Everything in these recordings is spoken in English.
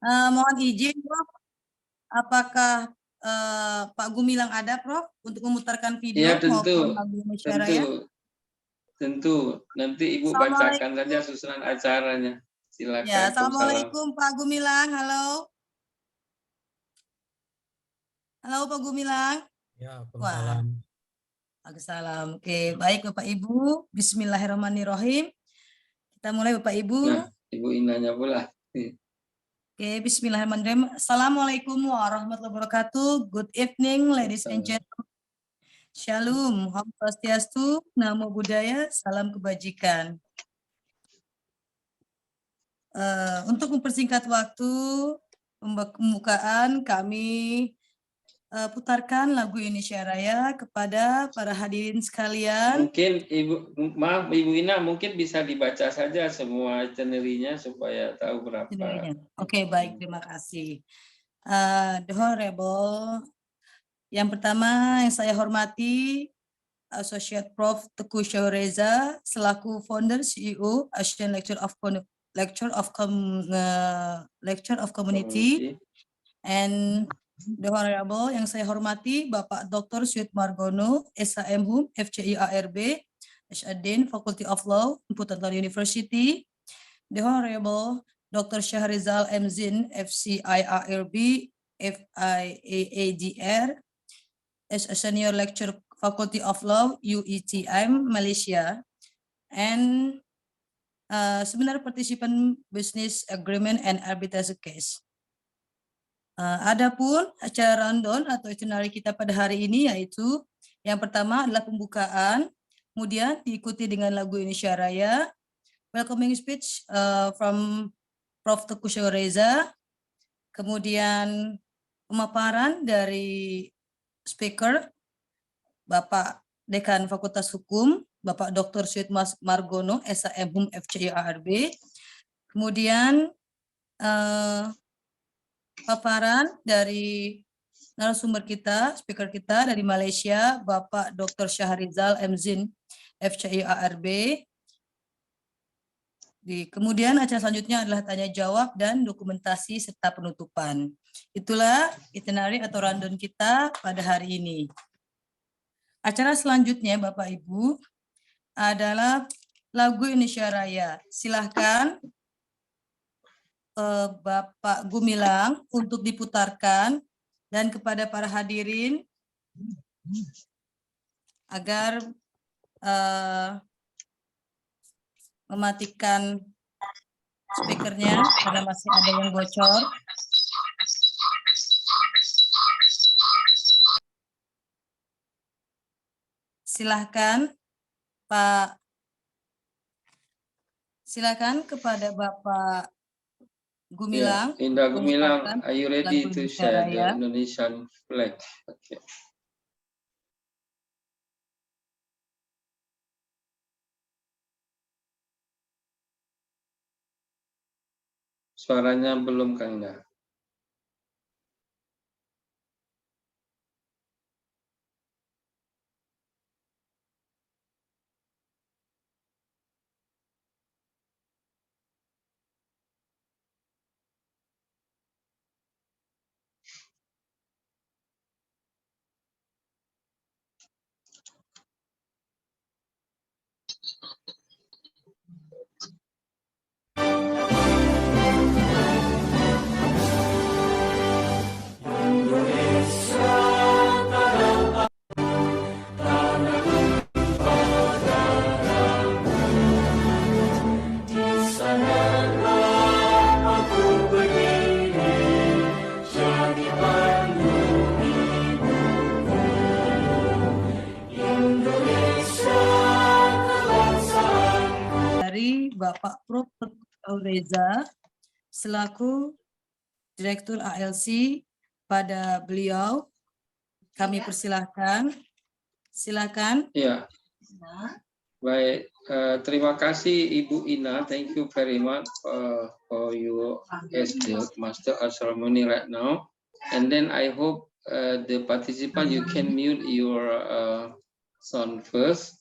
Mohon izin, Prof. Apakah Pak Gumilang ada, Prof, untuk memutarkan video Ya, maupun lagu Indonesia Raya? Tentu. Nanti Ibu bacakan saja susunan acaranya. Silakan. Ya, Assalamualaikum Pak Gumilang. Halo. Halo Pak Gumilang. Ya, Waalaikumsalam. Waalaikumsalam. Oke, baik Bapak Ibu. Bismillahirrahmanirrahim. Kita mulai Bapak Ibu. Nah, Ibu Inanya pula. Oke, bismillahirrahmanirrahim. Assalamualaikum warahmatullahi wabarakatuh. Good evening, ladies and gentlemen. Shalom, Om Swastiastu, Namo Buddhaya, salam kebajikan. Untuk mempersingkat waktu pembukaan, kami putarkan lagu Indonesia Raya kepada para hadirin sekalian. Mungkin Ibu Ina mungkin bisa dibaca saja semua itinerary-nya supaya tahu berapa. Oke, baik, terima kasih. The Honorable, yang pertama yang saya hormati Associate Prof. Teguh Reza selaku Founder CEO Asian Lecture of Community, and the Honorable yang saya hormati Bapak Dr. Syed Margono, SHM Hum, FCIARB, Syadin, Faculty of Law, Putra University, the Honorable Dr. Syahrizal MZin, FCIARB, FIAADR, as a Senior Lecturer, Faculty of Law, UETM, Malaysia, and seminar participant business agreement and arbitrage case. Adapun acara rundown atau itinerary kita pada hari ini yaitu yang pertama adalah pembukaan, kemudian diikuti dengan lagu Indonesia Raya, welcoming speech from Prof. Teguh Reza, kemudian pemaparan dari speaker Bapak Dekan Fakultas Hukum, Bapak Dr. Syed Margono, SHM Hum, FCIARB, kemudian paparan dari narasumber kita, speaker kita dari Malaysia, Bapak Dr. Syahrizal MZin, FCIARB. Kemudian acara selanjutnya adalah tanya jawab dan dokumentasi serta penutupan. Itulah itinerary atau rundown kita pada hari ini. Acara selanjutnya Bapak Ibu adalah lagu Indonesia Raya. Silahkan Bapak Gumilang untuk diputarkan dan kepada para hadirin agar mematikan speakernya karena masih ada yang bocor. Silahkan Pak. Silakan kepada Bapak Gumilang. Yeah, Indah Gumilang, are you ready to share the Indonesian flag? Okay. Suaranya belum, Kang Indah. Bapak Prof. Teguh Reza selaku Direktur ALC pada beliau. Kami persilahkan. Silakan. Ya. Baik, terima kasih Ibu Ina. Thank you very much for you as the Master of Ceremony right now. And then I hope the participant you can mute your sound first.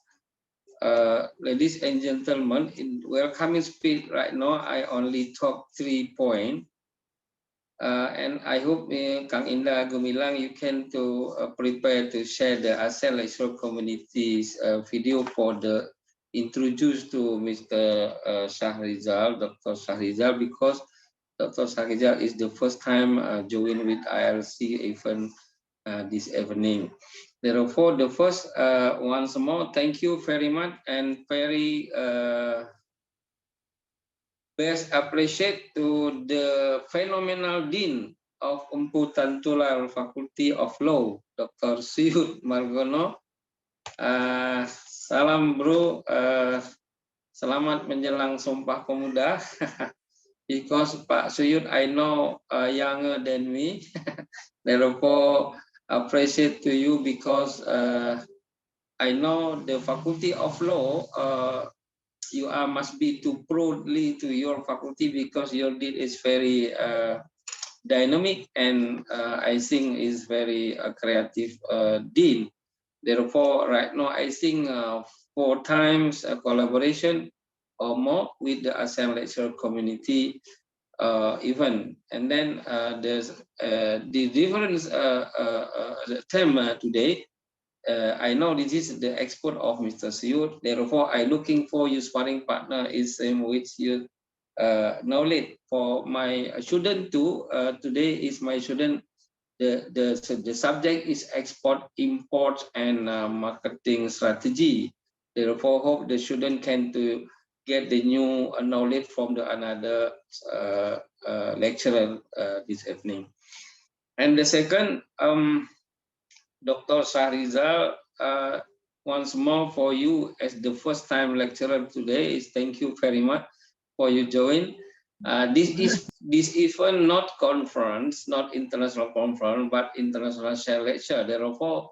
Ladies and gentlemen, in welcoming speech right now, I only talk 3 points. And I hope Kang Indah Gumilang, you can to prepare to share the ASEAN lecture community's video for the introduce to Mr. Shahrizal, Dr. Shahrizal, because Dr. Shahrizal is the first time join with ILC event this evening. Therefore, the first once more, thank you very much and very best appreciate to the phenomenal Dean of Umputan Tular Faculty of Law, Dr. Suyud Margono. Salam bro, selamat menjelang Sumpah Pemuda. Because Pak Suyud, I know younger than me. Therefore, appreciate to you because I know the Faculty of Law you must be too proudly to your faculty because your deed is very dynamic and I think is very creative dean. Therefore, right now I think 4 times collaboration or more with the ASEAN lecture community event. And then there's the difference theme today. I know this is the expert of Mr. Suyud. Therefore, I looking for your sparring partner is same with you knowledge for my student too. Today is my student. The subject is export, import, and marketing strategy. Therefore, hope the student can to get the new knowledge from the another lecturer this evening. And the second. Dr. Shahrizal, once more for you as the first time lecturer today is thank you very much for you join. This event not conference, not international conference, but international share lecture. Therefore,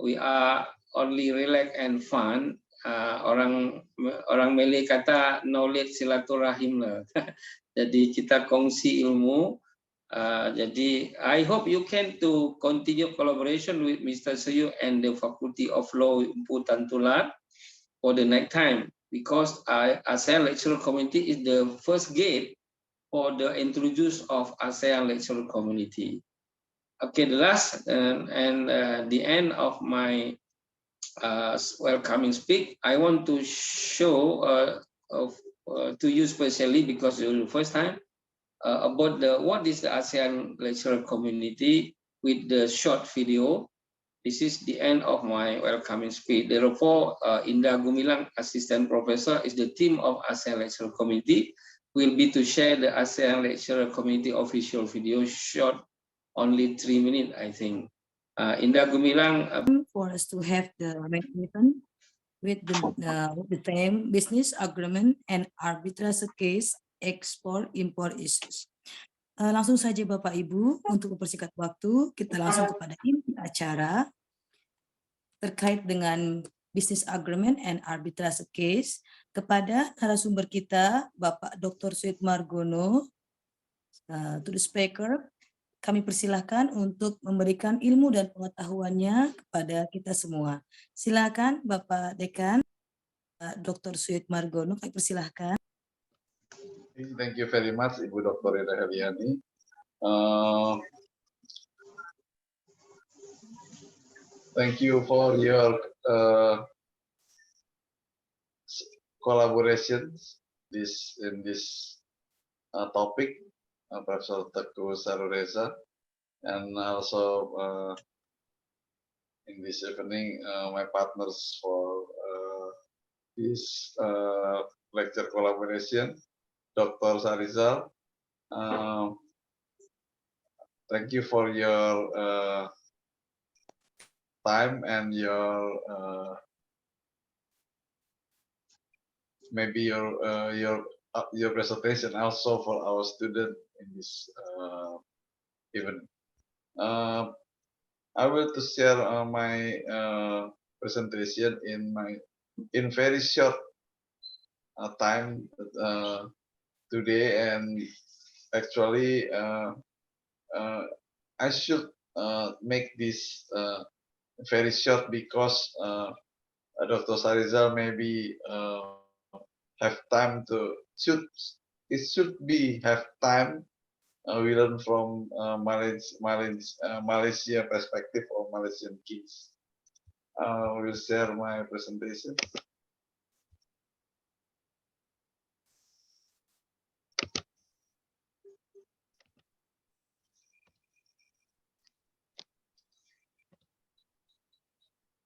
we are only relax and fun. Orang Malay kata knowledge silaturahim lah. Jadi kita kongsi ilmu. Jadi I hope you can to continue collaboration with Mr. Suyud and the Faculty of Law Umputan Tular for the next time because ASEAN Lecturer Community is the first gate for the introduce of ASEAN Lecturer Community. Okay, the last and the end of my welcoming speak, I want to show to you specially because it's the first time about what is the ASEAN lecturer community with the short video. This is the end of my welcoming speech. Therefore, Indah Gumilang, assistant professor, is the team of ASEAN lecturer community. Will be to share the ASEAN lecturer community official video short, only 3 minutes, I think. Indah Gumilang. For us to have the mechanism with the theme business agreement and arbitrase case export import issues. Langsung saja Bapak Ibu, untuk mempersingkat waktu, kita langsung kepada inti acara terkait dengan business agreement and arbitrase case kepada narasumber kita, Bapak Dr. Suyud Margono, to the speaker. Kami persilahkan untuk memberikan ilmu dan pengetahuannya kepada kita semua. Silakan Bapak Dekan, Dr. Suyud Margono, kami persilahkan. Thank you very much, Ibu Dr. Ida Heliani. Thank you for your collaboration in this topic, Professor Teguh Sarureza, and also in this evening, my partners for this lecture collaboration, Dr. Shahrizal. Thank you for your time and your maybe your presentation also for our student in this event. I will to share my presentation in very short time today, and actually I should make this very short because Dr. Shahrizal maybe have time to have time we learn from Malaysia perspective or Malaysian case. I will share my presentation.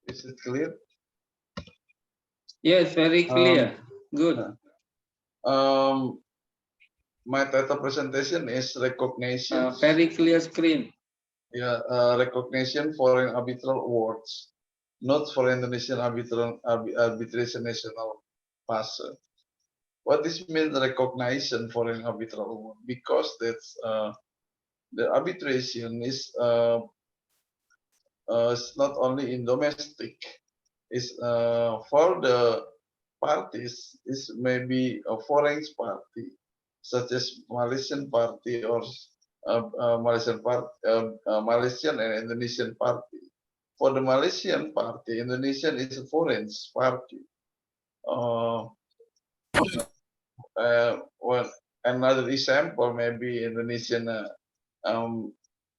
Is it clear? Yes, very clear. Good. My title presentation is recognition. Very clear screen. Yeah, recognition foreign arbitral awards, not for Indonesian arbitration national pass. What this means recognition foreign arbitral award? Because that's the arbitration is not only in domestic, is for the parties is maybe a foreign party, such as Malaysian party or Malaysian and Indonesian party. For the Malaysian party, Indonesian is a foreign party. Well, another example maybe Indonesian,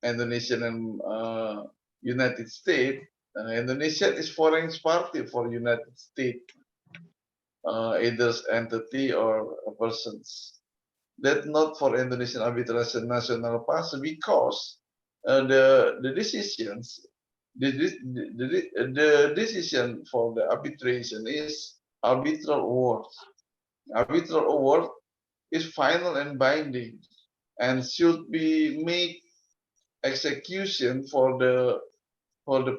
Indonesian and United States. Indonesia is foreign party for United States, either entity or persons. That not for Indonesian arbitration national pass because the decisions, the decision for the arbitration is arbitral award. Arbitral award is final and binding and should be made execution for the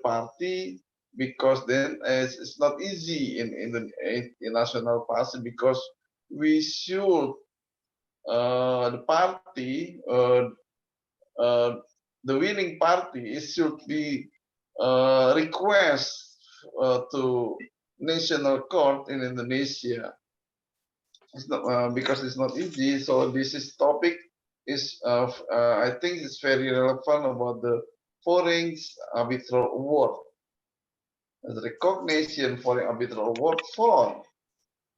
party, because then it's not easy in national party, because we should the party the winning party should be request to national court in Indonesia. It's not because it's not easy. So this is topic is I think it's very relevant about the foreign arbitral award. The recognition for arbitral award for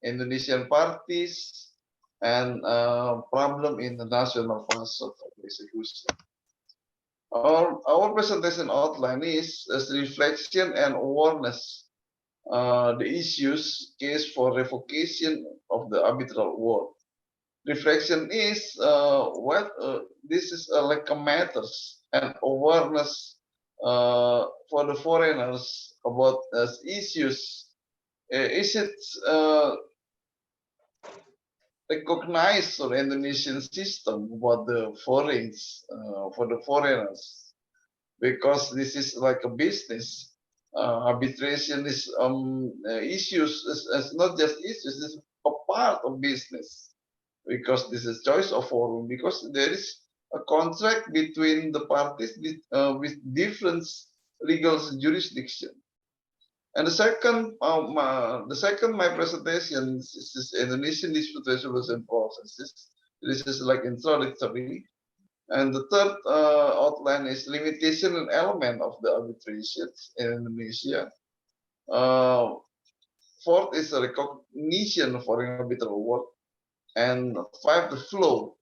Indonesian parties and problem in the national process of execution. Our presentation outline is reflection and awareness the issues case for revocation of the arbitral award. Reflection is what this is like a matters and awareness for the foreigners about issues. Is it recognized or Indonesian system about the foreigners for the foreigners, because this is like a business. Arbitration is issues is not just issues, it's a part of business, because this is choice of forum, because there is a contract between the parties with different legal jurisdiction. And the second my presentation is Indonesian dispute resolution processes. This is like introductory. And the third outline is limitation and element of the arbitration in Indonesia. Fourth is a recognition for arbitral award. And five, the flow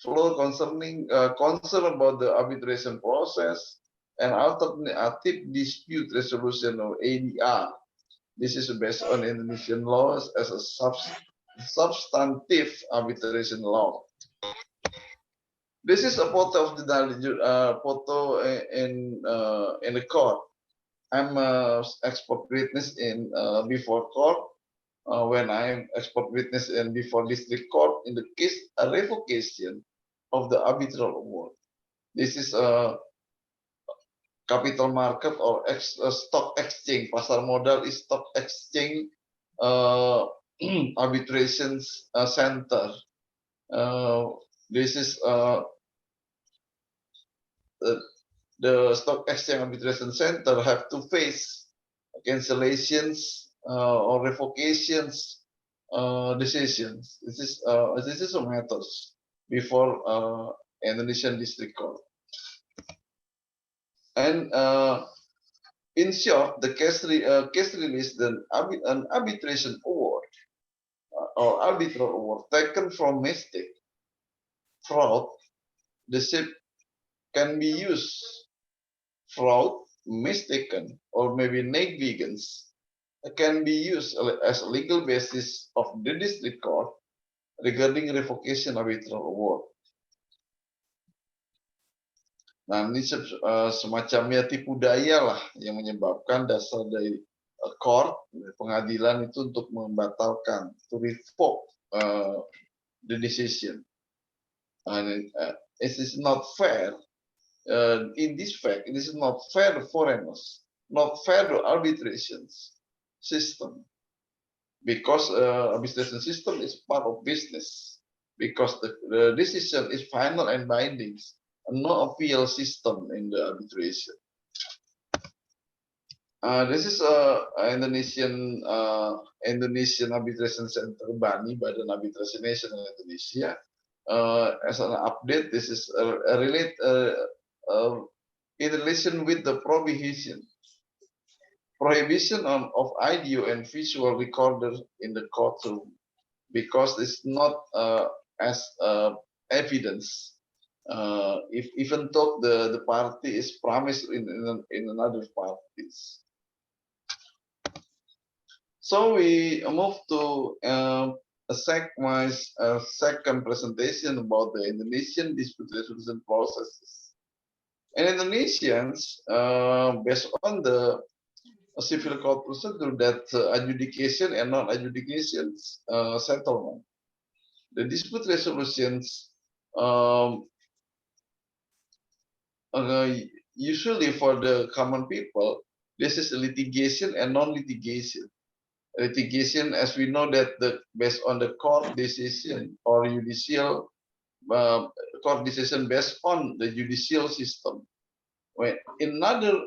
concerning concern about the arbitration process and alternative dispute resolution or ADR. This is based on Indonesian laws as a substantive arbitration law. This is a photo of the photo in the court. I'm expert witness in before court. When I'm expert witness in before district court in the case a revocation of the arbitral award. This is a capital market or stock exchange. Pasar modal is stock exchange arbitrations center. This is the stock exchange arbitration center have to face cancellations or revocations decisions. This is a matters before Indonesian district court. And in short, the case release an arbitration award or arbitral award taken from mistake, fraud, deceit can be used, fraud, mistaken, or maybe negligence can be used as a legal basis of the district court regarding revocation arbitral award. Nah, ini semacamnya tipu daya lah yang menyebabkan dasar dari court, pengadilan itu untuk membatalkan, to revoke the decision. And it is not fair. In this fact, it is not fair to foreigners, not fair to arbitration system, because arbitration system is part of business, because the decision is final and binding, no appeal system in the arbitration. This is Indonesian Arbitration Center BANI, Badan Arbitrase Nasional Indonesia. As an update, this is in relation with the prohibition of audio and visual recorder in the courtroom, because it's not as evidence. If even though the party is promised in another parties. So we move to my second presentation about the Indonesian dispute resolution processes. In Indonesians, based on the civil court procedure, that adjudication and non-adjudication settlement, the dispute resolutions usually for the common people, this is litigation and non-litigation. Litigation, as we know, that based on the court decision or judicial court decision based on the judicial system. When in other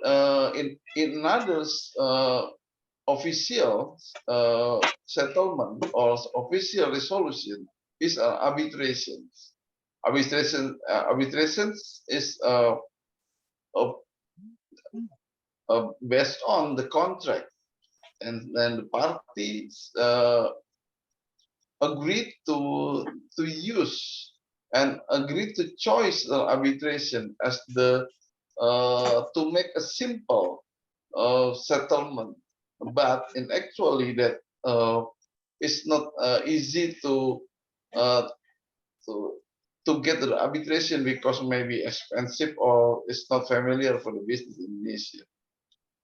official settlement or official resolution is arbitration. Arbitration is based on the contract. And then the parties agreed to use and agreed to choose the arbitration as the to make a simple settlement, but in actually that it's not easy to get the arbitration, because maybe expensive or it's not familiar for the business in Indonesia.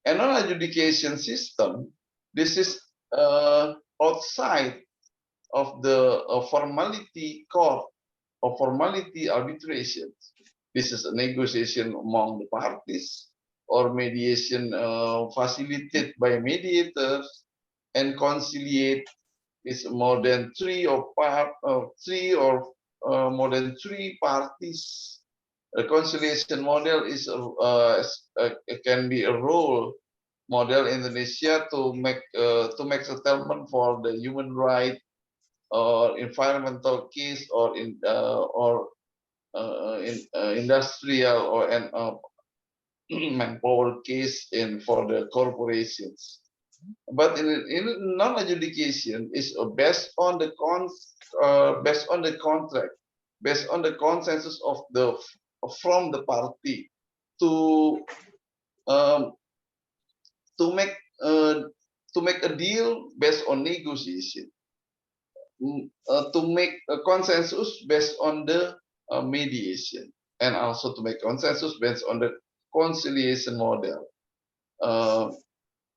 And non-adjudication system, this is outside of the formality court or formality arbitration. This is a negotiation among the parties or mediation facilitated by mediators, and conciliate is more than three or more than three parties. The conciliation model is can be a role model in Indonesia to make settlement for the human right or environmental case or industrial or manpower case for the corporations. But in non-adjudication is based on the contract, based on the consensus of from the party to make a deal based on negotiation, to make a consensus based on the mediation, and also to make consensus based on the conciliation model,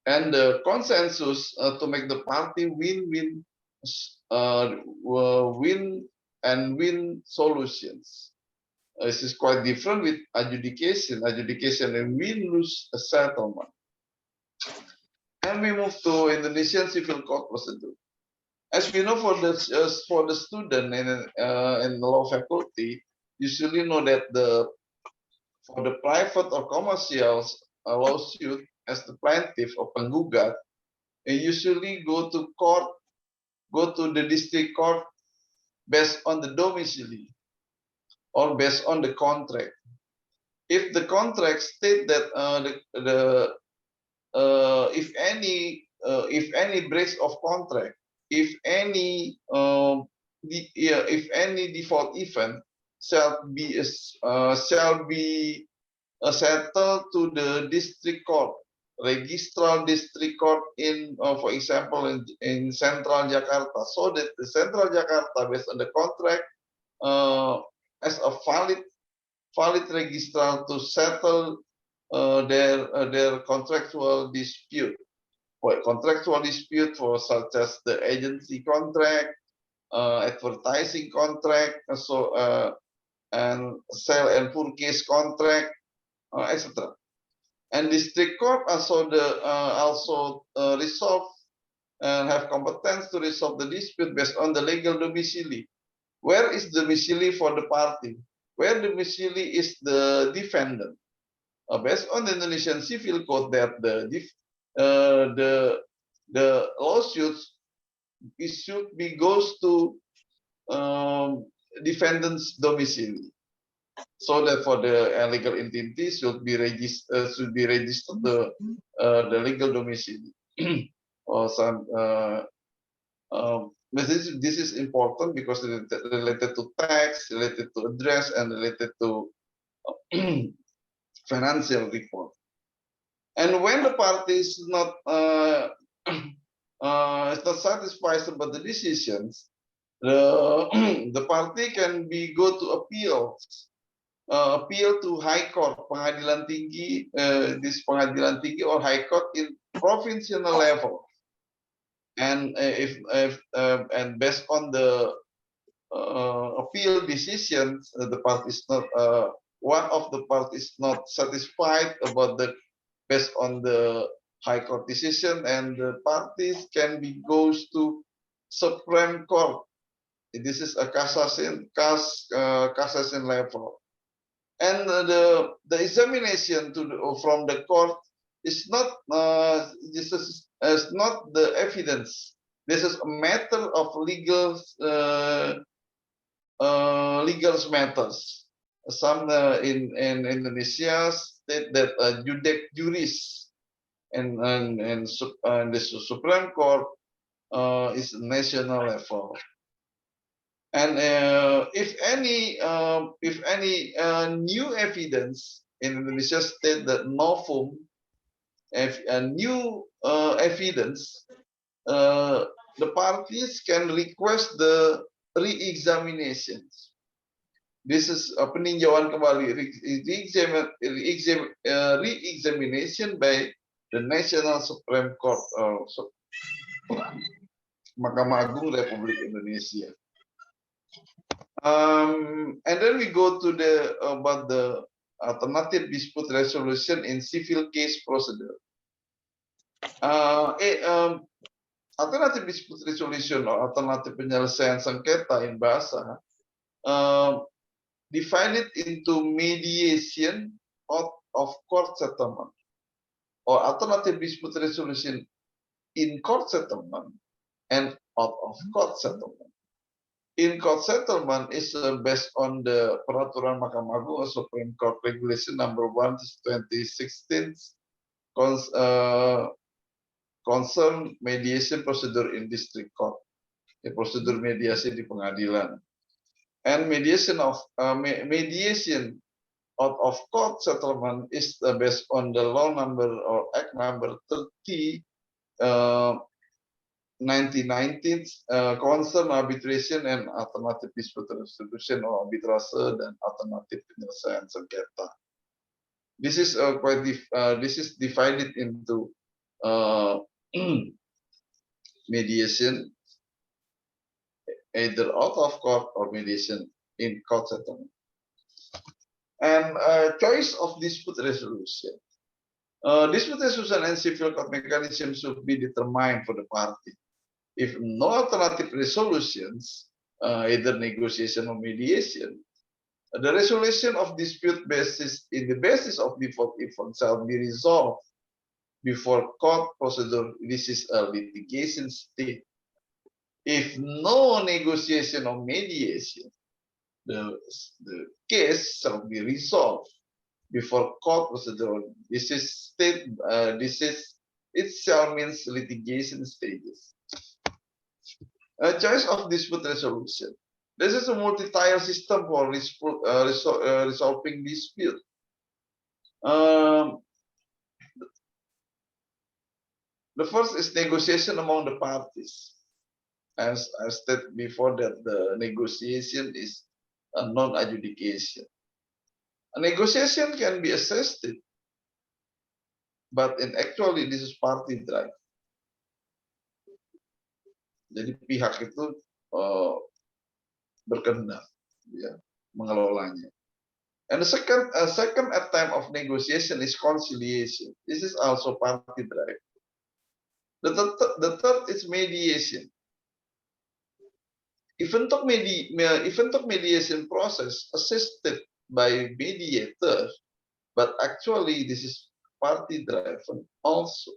and the consensus to make the party win-win win solutions. This is quite different with adjudication. Adjudication and win-lose settlement. And we move to Indonesian civil court procedure. As we know, for the student in the law faculty, usually know that for the private or commercial lawsuit, as the plaintiff or penggugat, they usually go to the district court based on the domicile or based on the contract. If the contract state that if any breach of contract, if any default event, shall be settled to the district court, registrar district court in, for example, in Central Jakarta, so that the Central Jakarta, based on the contract, as a valid registrar to settle their contractual dispute. For contractual dispute, for such as the agency contract, advertising contract, and sell and purchase contract, etc. And district court also resolve and have competence to resolve the dispute based on the legal domicile. Where is the domicile for the party? Where the domicile is the defendant. Based on the Indonesian Civil Code, that the lawsuits goes to defendant's domicile, so that for the legal entity should be registered the legal domicile. Or some this is important because it related to tax, related to address, and related to financial report. And when the party is not satisfied about the decisions, the party can go to appeal to High Court, Pengadilan Tinggi, this Pengadilan Tinggi or High Court in provincial level. And and based on the appeal decisions, the party is not one of the parties not satisfied about the based on the High Court decision, and the parties can goes to Supreme Court. This is a cassation level, and the examination from the court is not this is not the evidence. This is a matter of legal matters. Some in Indonesia state that judek juris and the Supreme Court is national level. And if any new evidence in Indonesia state that novum, new evidence, the parties can request the re-examinations. This is peninjauan kembali, re-examination by the National Supreme Court, Mahkamah Agung Republik Indonesia. And then we go to about the alternative dispute resolution in civil case procedure. Alternative dispute resolution or alternative penyelesaian sengketa in bahasa divided into mediation of court settlement or alternative dispute resolution in court settlement and out of court settlement. In court settlement is based on the peraturan Mahkamah Agung Supreme Court Regulation number 1 2016 concern mediation procedure in district court, prosedur mediasi di pengadilan. And mediation out of court settlement is based on the law number or act number 30 1919 concern arbitration and alternative dispute resolution or arbitrase dan alternatif penyelesaian sengketa. This is this is divided into mediation either out of court or mediation in court settlement. And choice of dispute resolution. Dispute resolution and civil court mechanism should be determined for the party. If no alternative resolutions, either negotiation or mediation, the resolution of dispute basis in the basis of default event shall be resolved before court procedure. This is a litigation state. If no negotiation or mediation, the case shall be resolved before court procedure. This is state. It shall means litigation stages. A choice of dispute resolution. This is a multi-tier system for resolving dispute. The first is negotiation among the parties. As I stated before, that the negotiation is a non-adjudication. A negotiation can be assisted, but in actually this is party drive. Jadi pihak itu berkehendak, ya, mengelolanya. And the second attempt of negotiation is conciliation. This is also party drive. The third is mediation. Even though mediation process assisted by mediator, but actually this is party driven also.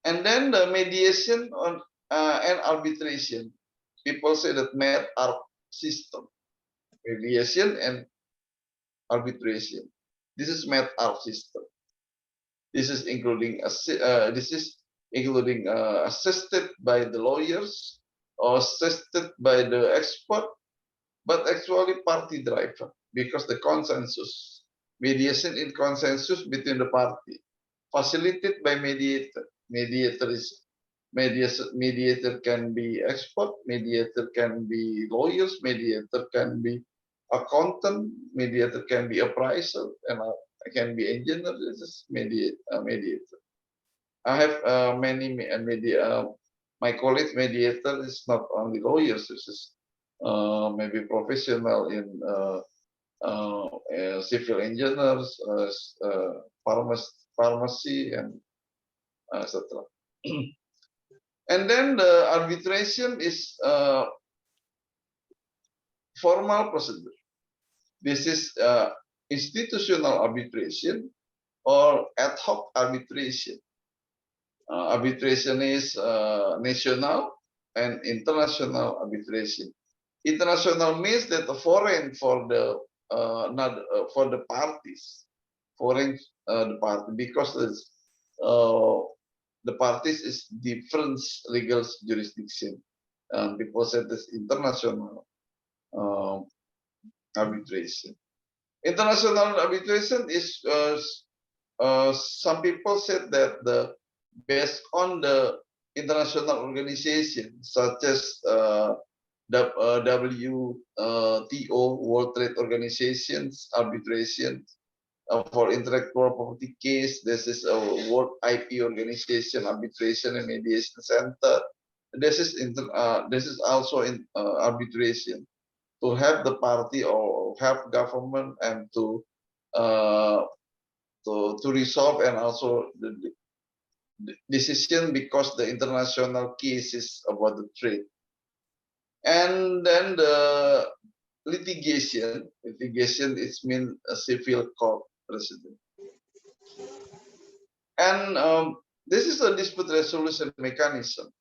And then the mediation on and arbitration. People say that MED-ARB system, mediation and arbitration. This is MED-ARB system. This is including assisted by the lawyers or assisted by the expert, but actually party driven, because the consensus, mediation in consensus between the party, facilitated by mediator. Mediator can be expert, mediator can be lawyers, mediator can be accountant, mediator can be appraiser, and can be engineer. This is mediator. I have many my colleagues mediator is not only lawyers. This is maybe professional in civil engineers, pharmacy, and etc. And then the arbitration is formal procedure. This is institutional arbitration or ad hoc arbitration. Arbitration is national and international arbitration. International means that the foreign for the for the parties, foreign the party, because the parties is different legal jurisdiction. People say this international arbitration. International arbitration is some people said that based on the international organization such as WTO, World Trade Organizations, arbitration for intellectual property case. This is a World IP Organization, arbitration and mediation center. This is also in arbitration to help the party or help government and to resolve and also the decision, because the international case is about the trade. And then the litigation is mean a civil court precedent. And this is a dispute resolution mechanism.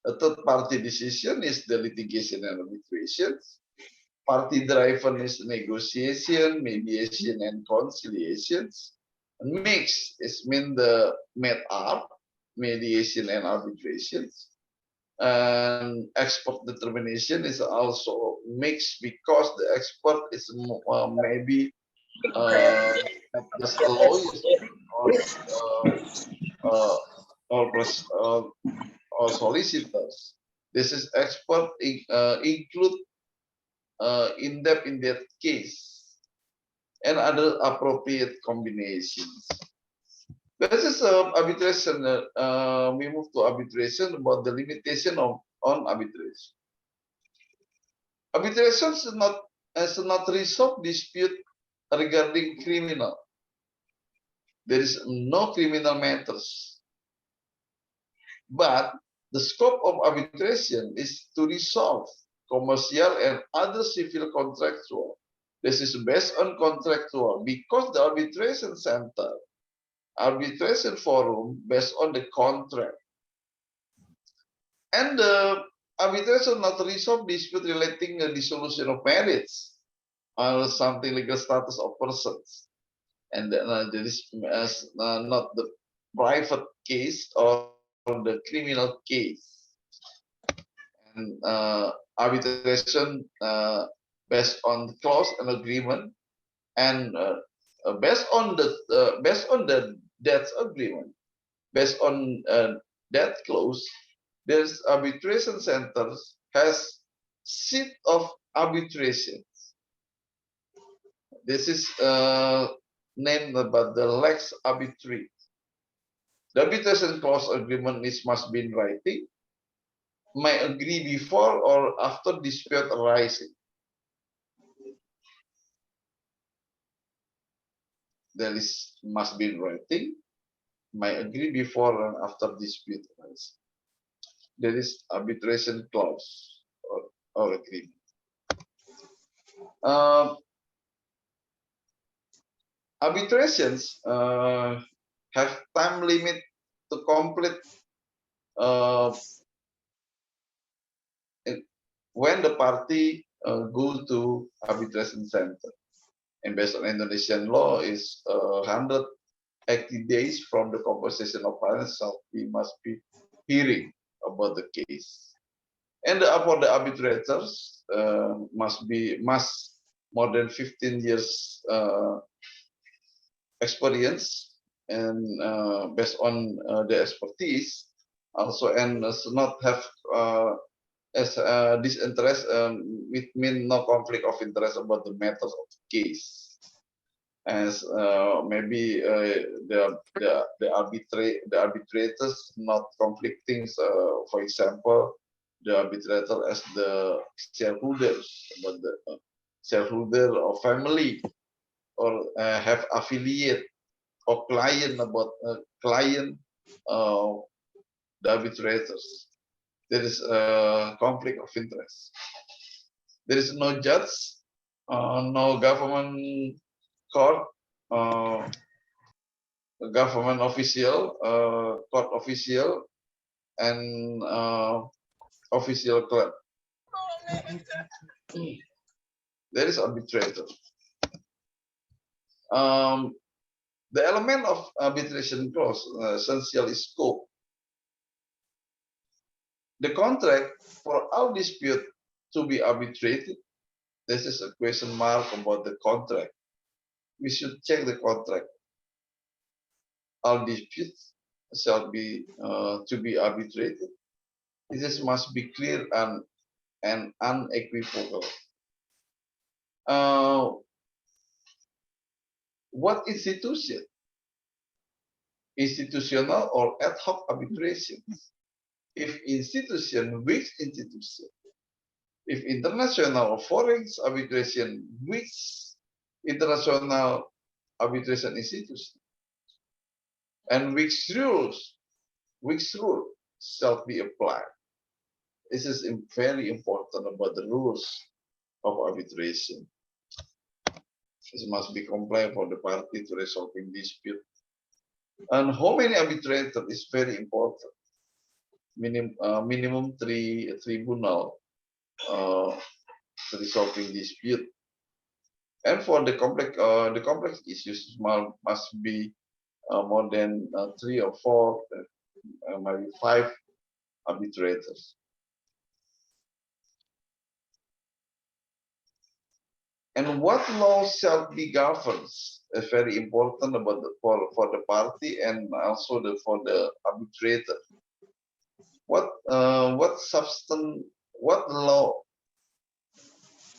A third party decision is the litigation and arbitration. Party driven is negotiation, mediation, and conciliations. Mixed is mean the MED-ARB, mediation and arbitrations. And expert determination is also mixed, because the expert is maybe just the lawyers or solicitors. This is expert include in-depth in that case and other appropriate combinations. This is arbitration. We move to arbitration about the limitation on arbitration. Arbitration should not resolve dispute regarding criminal. There is no criminal matters. But the scope of arbitration is to resolve commercial and other civil contractual. This is based on contractual, because the arbitration center, arbitration forum based on the contract. And the arbitration not resolve dispute relating the dissolution of marriage or something legal status of persons. And there is not the private case or the criminal case. and arbitration based on the clause and agreement, and based on the debt agreement, based on that clause, there's arbitration centers has seat of arbitration. This is named about the lex arbitrate. The arbitration clause agreement must be in writing, may agree before or after dispute arising. There must be in writing, may agree before and after dispute arising. There is arbitration clause or agreement. Arbitrations have time limit to complete when the party go to arbitration center. And based on Indonesian law is 180 days from the composition of parties, so we must be hearing about the case. And for the arbitrators must more than 15 years experience, and based on the expertise also, and not have as disinterest, it means no conflict of interest about the matters of the case, as maybe the arbitrators not conflicting. For example, the arbitrator as the shareholders, about the shareholder or family, or have affiliate or client, about client, the arbitrators. There is a conflict of interest. There is no judge, no government court, government official, court official, and official clerk. There is arbitrator. The element of arbitration clause essential is scope. The contract for all dispute to be arbitrated. This is a question mark about the contract. We should check the contract. All disputes shall be to be arbitrated. This must be clear and unequivocal. What institution? Institutional or ad hoc arbitration? If institution, which institution? If international or foreign arbitration, which international arbitration institution? And which rule shall be applied? This is very important about the rules of arbitration. This must be compliant for the party to resolving dispute. And how many arbitrators is very important. Minimum 3 tribunal resolving dispute. And for the complex issues must be more than 3 or 4, maybe 5 arbitrators. And what law shall be governs is very important about for the party and also for the arbitrator. What substance, what law,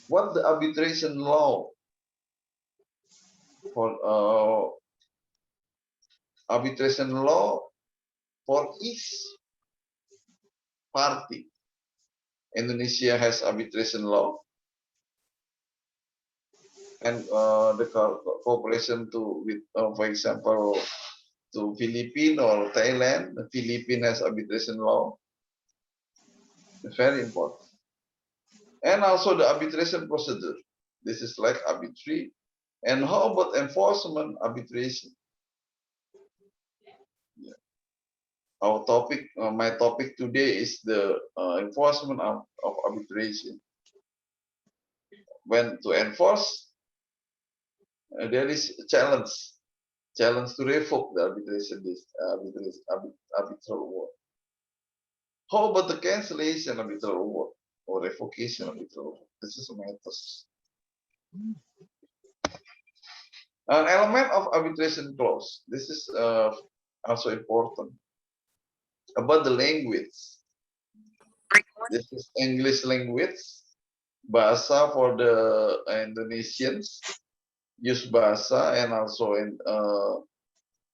what the arbitration law for arbitration law for each party. Indonesia has arbitration law, and the cooperation with, for example, to Philippines or Thailand. The Philippines has arbitration law. It's very important. And also the arbitration procedure. This is like arbitrary. And how about enforcement arbitration? Yeah. Our topic, my topic today is the enforcement of arbitration. When to enforce, there is a challenge to revoke the arbitration, arbitral award. How about the cancellation arbitral award or revocation arbitral award? This is matters. An element of arbitration clause. This is also important about the language. This is English language, bahasa for the Indonesians, use bahasa, and also in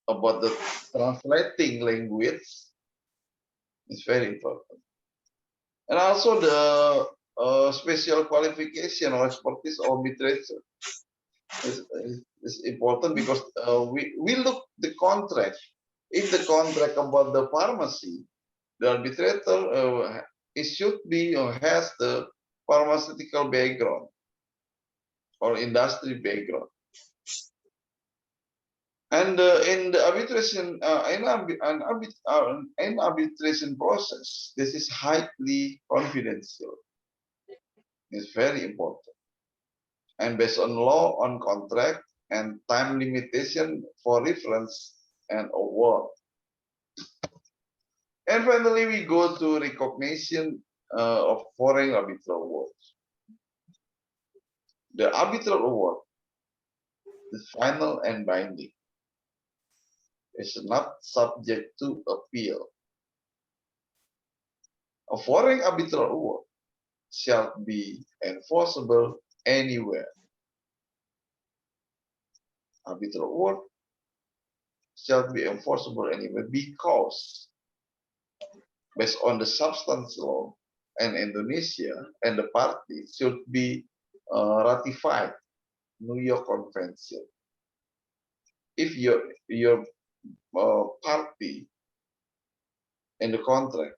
about the translating language is very important. And also the special qualification or expertise of arbitration is important because we look the contract. If the contract about the pharmacy, the arbitrator it should be or has the pharmaceutical background or industry background. And in the arbitration, in arbitration process, this is highly confidential. It's very important. And based on law on contract and time limitation for reference and award. And finally, we go to recognition of foreign arbitral awards. The arbitral award is final and binding. It's not subject to appeal. A foreign arbitral award shall be enforceable anywhere. Arbitral award shall be enforceable anywhere because based on the substance law and Indonesia and the party should be ratified New York Convention. If your party in the contract,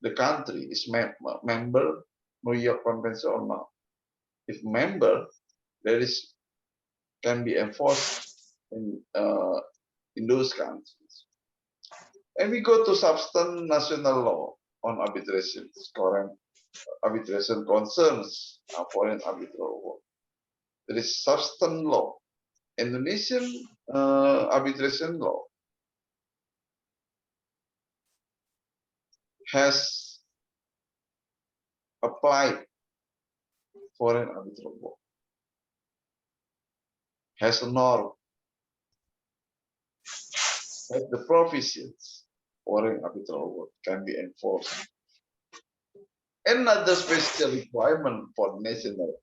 the country is member New York Convention or not. If member, there is can be enforced in those countries. And we go to substance national law on arbitration. Current arbitration concerns foreign arbitral award. There is substance law. Indonesian arbitration law has applied foreign arbitral award. Has a norm. Has the provisions foreign arbitral award can be enforced. Another special requirement for national,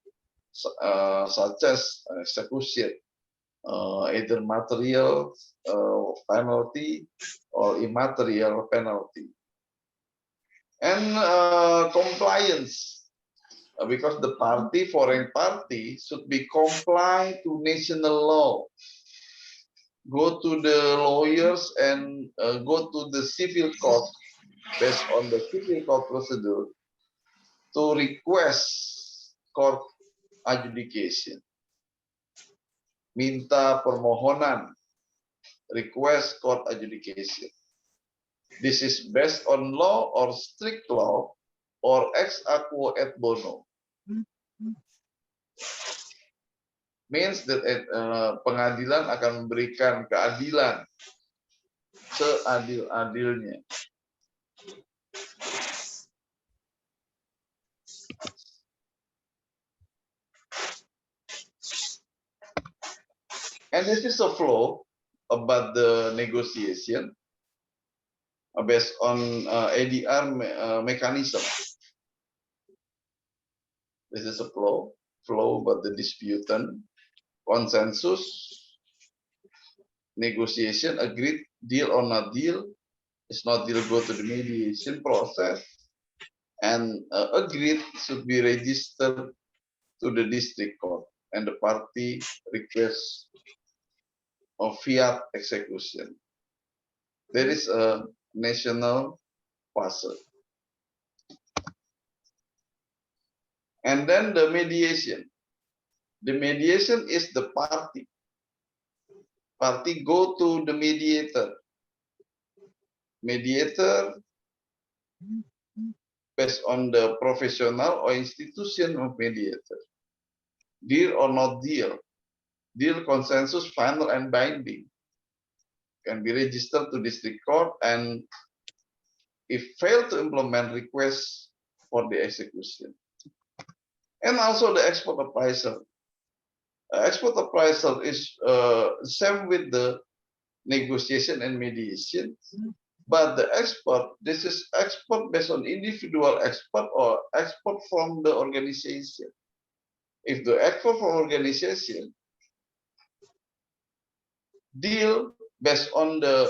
such as execution, either material penalty or immaterial penalty, and compliance, because the party, foreign party, should be comply to national law. Go to the lawyers and go to the civil court based on the civil court procedure to request court adjudication. Minta permohonan, request court adjudication. This is based on law or strict law or ex aequo et bono. Means that pengadilan akan memberikan keadilan seadil-adilnya. And this is a flow about the negotiation based on ADR mechanism. This is a flow about the disputant, consensus, negotiation, agreed, deal or not deal. It's not deal, go to the mediation process, and agreed should be registered to the district court, and the party requests of fiat execution. There is a national puzzle. And then the mediation. The mediation is the party. Party go to the mediator. Mediator based on the professional or institution of mediator. Deal or not deal. Deal, consensus, final and binding. Can be registered to district court and if fail to implement requests for the execution. And also the export appraisal. Export appraisal is same with the negotiation and mediation, but the export, this is export based on individual export or export from the organization. If the export from organization deal based on the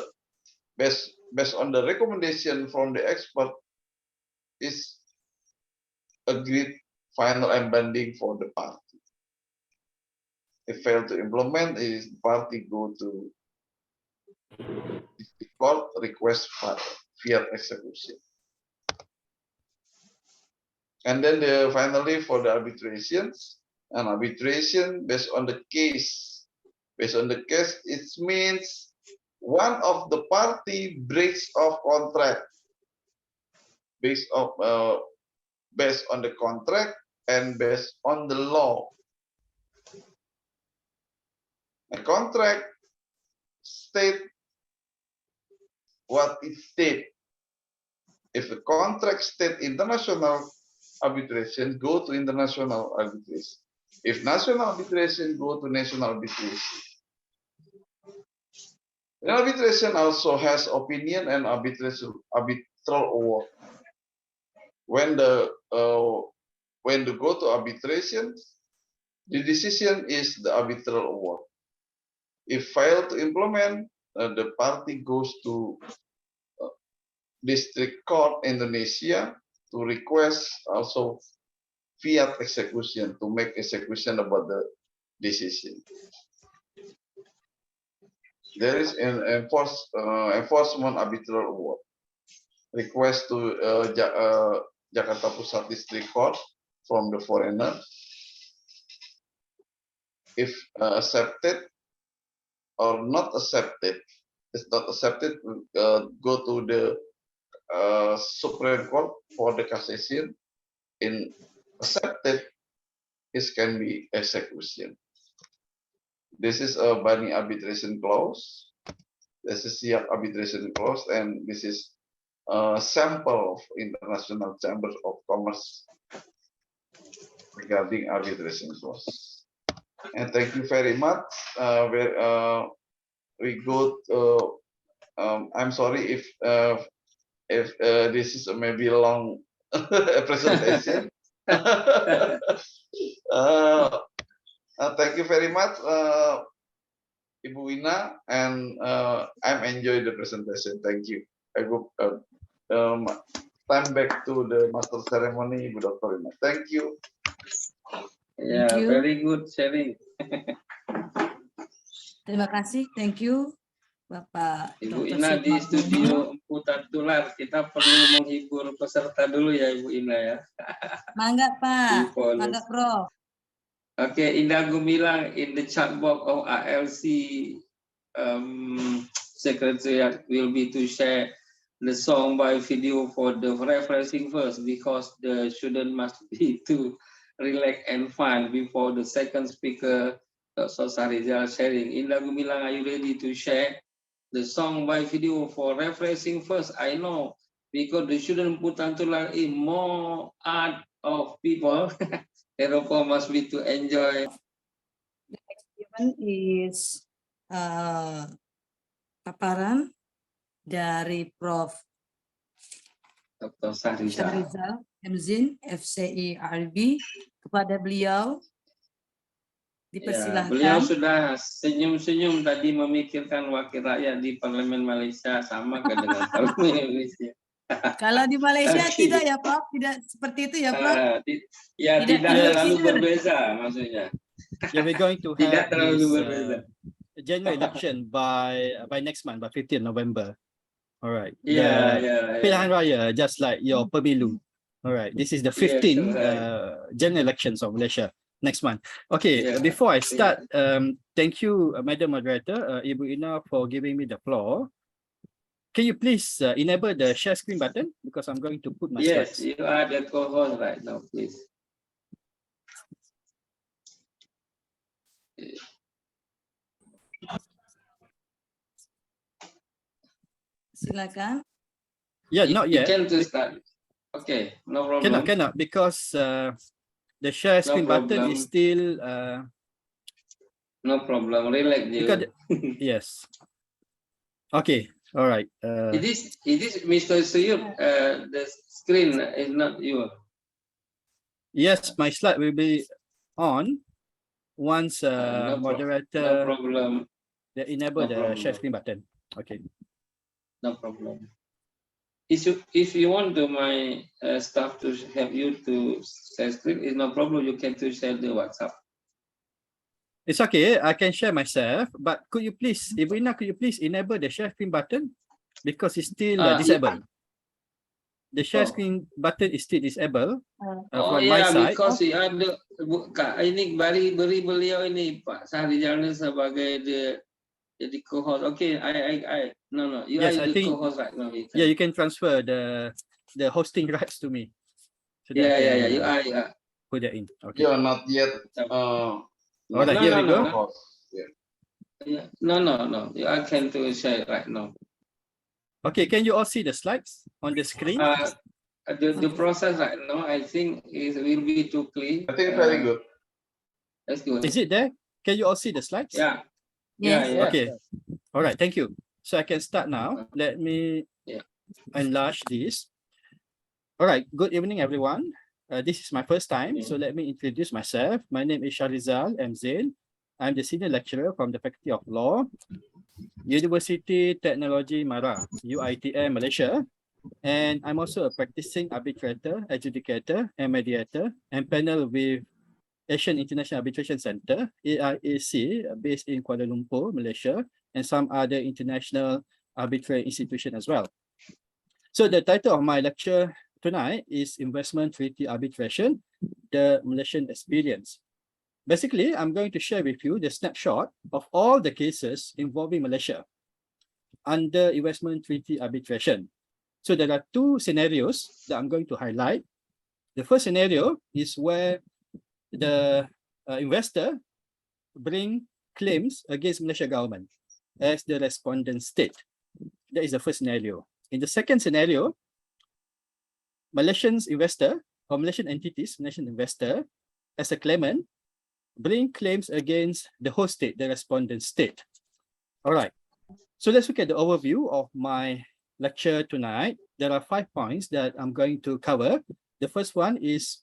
recommendation from the expert is agreed final and binding for the party. If fail to implement, is the party go to the court request for fiat execution. And then finally for the arbitrations, an arbitration based on the case. Based on the case, it means one of the party breaks of contract based on the contract and based on the law. A contract state what it state. If the contract state international arbitration, go to international arbitration. If national arbitration, go to national arbitration. The arbitration also has opinion and arbitral award. When the go to arbitration, the decision is the arbitral award. If fail to implement, the party goes to District Court Indonesia to request also fiat execution, to make execution about the decision. There is an enforcement arbitral award. Request to Jakarta Pusat District Court from the foreigner. If accepted or not accepted, it's not accepted, go to the Supreme Court for the cassation. In accepted, it can be execution. This is a binding arbitration clause. This is the arbitration clause, and this is a sample of International Chambers of Commerce regarding arbitration clause. And thank you very much. We go to, I'm sorry if this is maybe a long presentation. Thank you very much, Ibu Ina, and I'm enjoying the presentation. Thank you. I go time back to the master ceremony, Ibu Dr. Ina. Thank you. Yeah, Thank you. very good sharing. Terima kasih. Thank you, Bapak Ibu Dr. Ina di Sumarno. studio Emputan Tular, kita perlu menghibur peserta dulu ya Ibu Ina ya. Mangga Pak, Info. mangga Prof. Okay, Indah Gumilang in the chat box of ALC Secretariat will be to share the song by video for the refreshing first, because the student must be to relax and fun before the second speaker, Dr. Sarizal, sharing. Indah Gumilang, are you ready to share the song by video for refreshing first? I know, because the student put to learn in more art of people. Eropa must be to enjoy. The next event is paparan dari Prof. Dr. Sarizal. Syahrizal MZin, FCI RB. Kepada beliau dipersilahkan. Ya, beliau sudah senyum-senyum tadi memikirkan wakil rakyat di Parlemen Malaysia, sama ke dengan Parlemen Indonesia. Kalau di Malaysia tidak ya Prof, tidak seperti itu ya Prof. Tidak terlalu berbeza maksudnya. Yeah, we're going to Tidak have terlalu this berbeza. general election by next month, by 15th November. All right. Yeah. Pilihan Raya, just like your pemilu. All right. This is the 15th general elections of Malaysia next month. Okay. Before I start, thank you, Madam Moderator, Ibu Ina, for giving me the floor. Can you please enable the share screen button, because I'm going to put my Yes, slides. you are the co-host right now, please. Silakan. Yeah, not You yet. can to start. Okay, no problem. Cannot because the share No screen button problem. is still No problem. Relax, because you. yes. Okay. All right. It is Mr. Suyuk. The screen is not you. Yes, my slide will be on once No moderator problem. they enable No the share problem. screen button. Okay. No problem. If you want to my staff to help you to share screen, it's no problem. You can to share the WhatsApp. It's okay. I can share myself, but could you please, Ibrina, could you please enable the share screen button because it's still disabled. The share Oh. screen button is still disabled Oh from my ya, side. because ada ini beri beliau ini Pak Sahrijalna sebagai jadi co-host. Okay, no, you Yes, are I the think co-host right now. yeah, you can transfer the hosting rights to me. So that Yeah, I can you are. put that in. Okay. You're not yet. All right, here we go. Yeah. No. You are can to share right now. Okay, can you all see the slides on the screen? The process right now, I think it will be too clear. I think very good. That's good. Is it there? Can you all see the slides? Yeah. Yes. Yeah. Okay. All right, thank you. So I can start now. Let me enlarge this. All right, good evening, everyone. This is my first time, so let me introduce myself. My name is Shahrizal M. Zain. I'm the senior lecturer from the Faculty of Law, University Technology Mara, UiTM, Malaysia. And I'm also a practicing arbitrator, adjudicator, and mediator, and panel with Asian International Arbitration Center, AIAC, based in Kuala Lumpur, Malaysia, and some other international arbitration institution as well. So the title of my lecture tonight is Investment Treaty Arbitration, the Malaysian Experience. Basically, I'm going to share with you the snapshot of all the cases involving Malaysia under investment treaty arbitration. So there are two scenarios that I'm going to highlight. The first scenario is where the investor bring claims against Malaysia government as the respondent state. That is the first scenario. In the second scenario, Malaysian investor or Malaysian entities, Malaysian investor as a claimant bring claims against the host state, the respondent state. All right. So let's look at the overview of my lecture tonight. There are 5 points that I'm going to cover. The first one is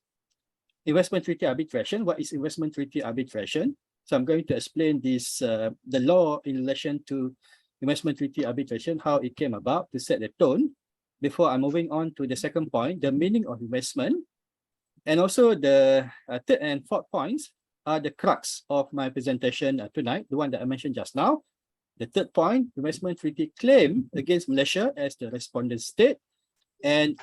investment treaty arbitration. What is investment treaty arbitration? So I'm going to explain this, the law in relation to investment treaty arbitration, how it came about to set the tone. Before I'm moving on to the second point, the meaning of investment. And also the third and fourth points are the crux of my presentation tonight, the one that I mentioned just now. The third point, investment treaty claim against Malaysia as the respondent state. And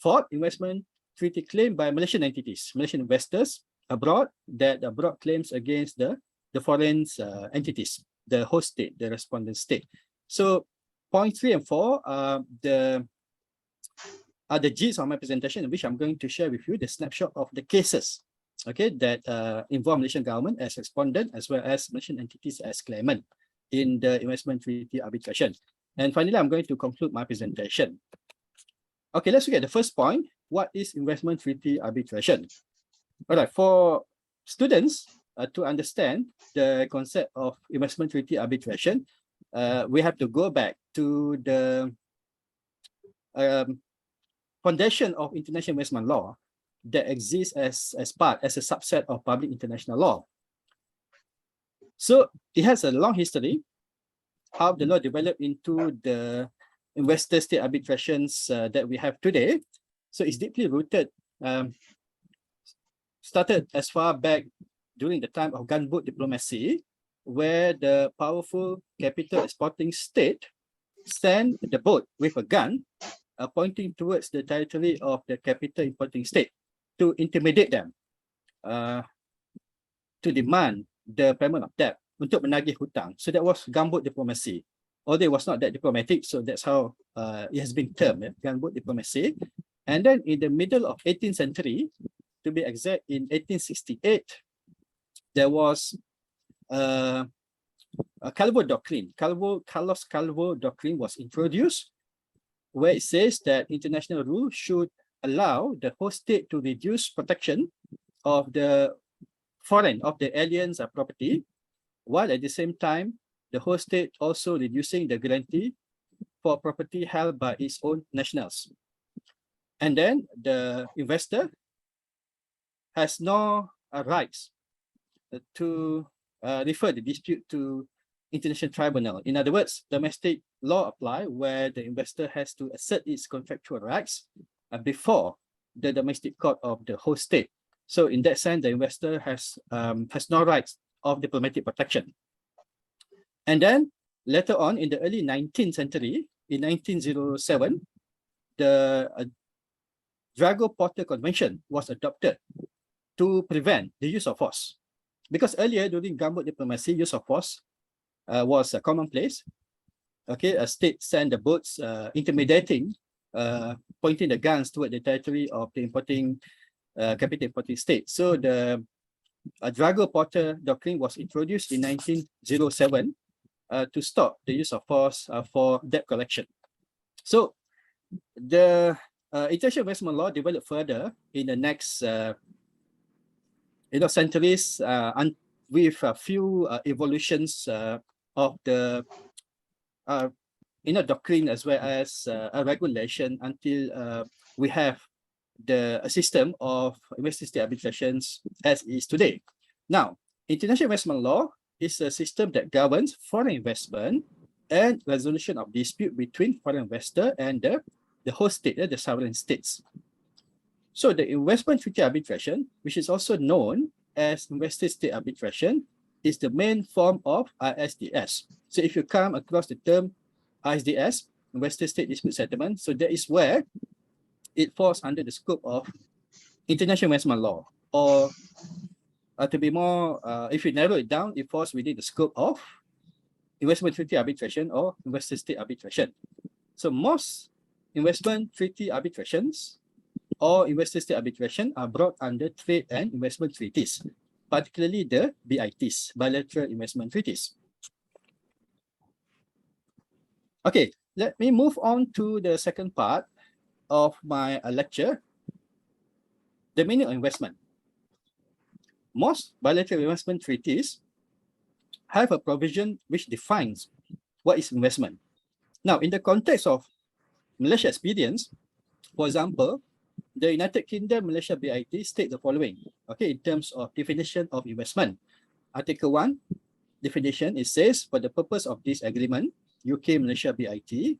fourth, investment treaty claim by Malaysian entities, Malaysian investors abroad that brought claims against the foreign entities, the host state, the respondent state. So point 3 and 4 are the gist of my presentation, in which I'm going to share with you the snapshot of the cases, okay, that involve Malaysian government as respondent as well as Malaysian entities as claimant in the investment treaty arbitration. And finally, I'm going to conclude my presentation. Okay, let's look at the first point. What is investment treaty arbitration? All right, for students to understand the concept of investment treaty arbitration, we have to go back to the foundation of international investment law that exists as a subset of public international law. So it has a long history, how the law developed into the investor state arbitrations that we have today. So it's deeply rooted, started as far back during the time of gunboat diplomacy, where the powerful capital exporting state sent the boat with a gun pointing towards the territory of the capital importing state to intimidate them, to demand the payment of debt untuk menagih hutang. So that was gunboat diplomacy. Although it was not that diplomatic, so that's how it has been termed, gunboat diplomacy. And then in the middle of 18th century, to be exact, in 1868, there was a Calvo doctrine. Carlos Calvo doctrine was introduced, where it says that international rules should allow the host state to reduce protection of the alien's property, while at the same time, the host state also reducing the guarantee for property held by its own nationals. And then the investor has no rights to refer the dispute to international tribunal. In other words, domestic law apply where the investor has to assert its contractual rights before the domestic court of the host state. So in that sense, the investor has no rights of diplomatic protection. And then later on in the early 19th century, in 1907, the Drago-Porter Convention was adopted to prevent the use of force. Because earlier during gunboat diplomacy, use of force was a commonplace. Okay, a state sent the boats intimidating, pointing the guns toward the territory of the capital importing state. So the Drago-Porter doctrine was introduced in 1907 to stop the use of force for debt collection. So the international investment law developed further in the next centuries with a few evolutions of the doctrine as well as a regulation until we have a system of investor-state arbitrations as is today. Now, international investment law is a system that governs foreign investment and resolution of dispute between foreign investor and the host state, the sovereign states. So the investment treaty arbitration, which is also known as investor-state arbitration, is the main form of ISDS. So if you come across the term ISDS, investor-state dispute settlement, so that is where it falls under the scope of international investment law, or to be more, if you narrow it down, it falls within the scope of investment treaty arbitration or investor-state arbitration. So most investment treaty arbitrations or investor-state arbitration are brought under trade and investment treaties, particularly the BITs, bilateral investment treaties. Okay, let me move on to the second part of my lecture, the meaning of investment. Most bilateral investment treaties have a provision which defines what is investment. Now, in the context of Malaysia experience, for example, the United Kingdom Malaysia BIT state the following, okay, in terms of definition of investment. Article 1, definition, it says, for the purpose of this agreement, UK Malaysia BIT,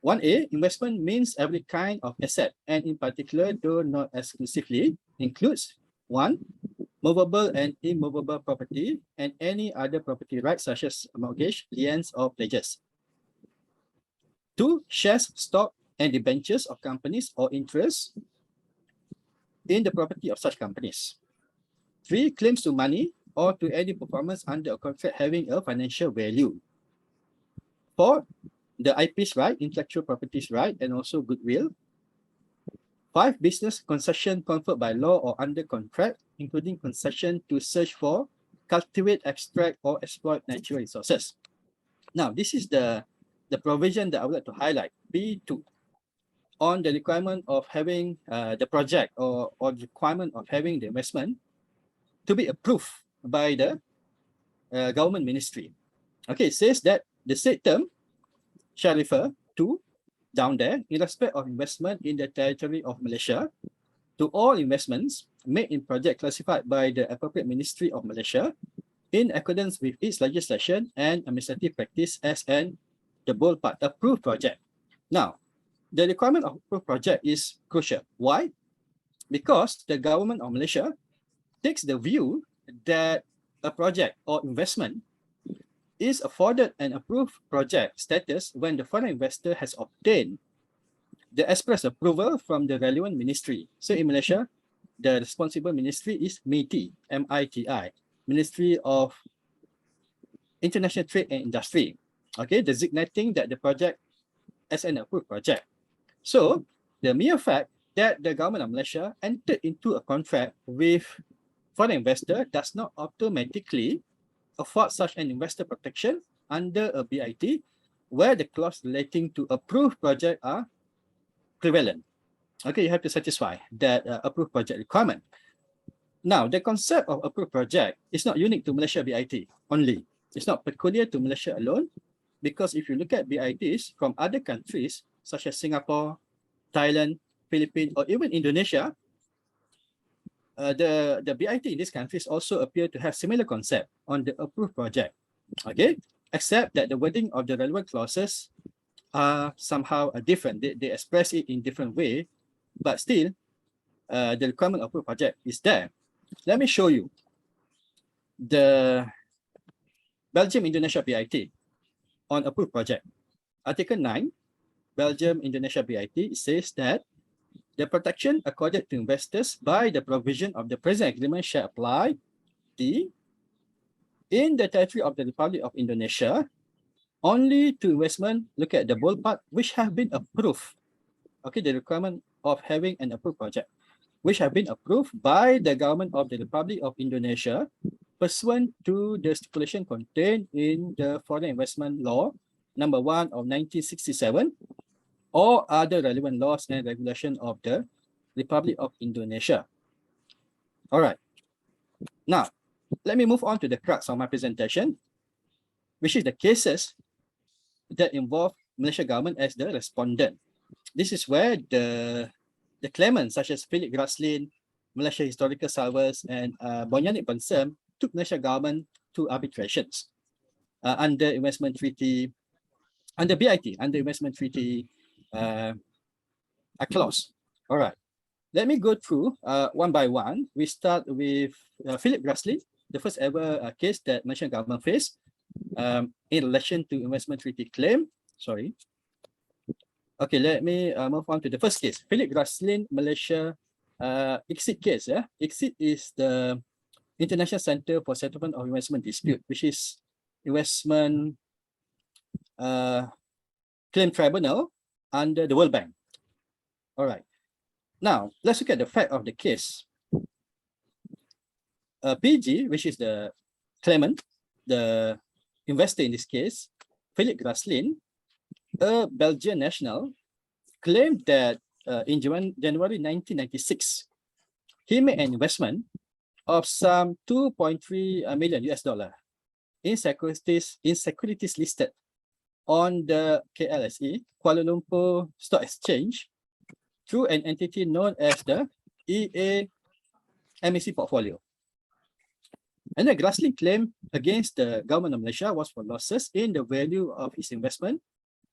1A, investment means every kind of asset, and in particular, though not exclusively, includes 1, movable and immovable property, and any other property rights such as mortgage, liens, or pledges. 2, shares, stock, and debentures of companies or interests in the property of such companies. 3, claims to money or to any performance under a contract having a financial value. 4, the IP's right, intellectual properties right, and also goodwill. 5, business concession conferred by law or under contract, including concession to search for, cultivate, extract, or exploit natural resources. Now, this is the provision that I would like to highlight, B2, on the requirement of having the project or the requirement of having the investment to be approved by the government ministry. Okay, it says that the said term shall refer to, down there, in respect of investment in the territory of Malaysia, to all investments made in project classified by the appropriate ministry of Malaysia in accordance with its legislation and administrative practice as the bold part, approved project. Now, the requirement of approved project is crucial. Why? Because the government of Malaysia takes the view that a project or investment is afforded an approved project status when the foreign investor has obtained the express approval from the relevant ministry. So in Malaysia, the responsible ministry is MITI, M-I-T-I, Ministry of International Trade and Industry, okay, designating that the project as an approved project. So the mere fact that the government of Malaysia entered into a contract with foreign investor does not automatically afford such an investor protection under a BIT where the clause relating to approved project are prevalent. Okay, you have to satisfy that approved project requirement. Now, the concept of approved project is not unique to Malaysia BIT only. It's not peculiar to Malaysia alone, because if you look at BITs from other countries such as Singapore, Thailand, Philippines, or even Indonesia, the BIT in these countries also appear to have similar concept on the approved project. Okay, except that the wording of the relevant clauses are somehow different. They express it in different way, but still, the requirement of approved project is there. Let me show you the Belgium-Indonesia BIT on approved project. Article 9, Belgium-Indonesia BIT says that the protection accorded to investors by the provision of the present agreement shall apply in the territory of the Republic of Indonesia only to investment, look at the bold part, which have been approved. Okay, the requirement of having an approved project, which have been approved by the government of the Republic of Indonesia pursuant to the stipulation contained in the Foreign Investment Law number 1 of 1967 or other relevant laws and regulation of the Republic of Indonesia. All right. Now, let me move on to the crux of my presentation, which is the cases that involve Malaysia government as the respondent. This is where the claimants such as Philip Graslin, Malaysia Historical Service, and Bonyanik Bansem took Malaysia government to arbitrations under investment treaty, under BIT, under investment treaty clause. All right. Let me go through one by one. We start with Philip Graslin, the first ever case that Malaysian government faced in relation to investment treaty claim. Sorry. Okay, let me move on to the first case. Philip Graslin, Malaysia ICSID case. Yeah? ICSID is the International Center for Settlement of Investment Dispute, which is investment claim tribunal under the World Bank. All right. Now, let's look at the fact of the case. PG, which is the claimant, the investor in this case, Philip Graslin, a Belgian national, claimed that in January 1996, he made an investment of some 2.3 million US dollar in securities listed on the KLSE, Kuala Lumpur Stock Exchange, through an entity known as the EA MEC portfolio. And the Graslin claim against the government of Malaysia was for losses in the value of his investment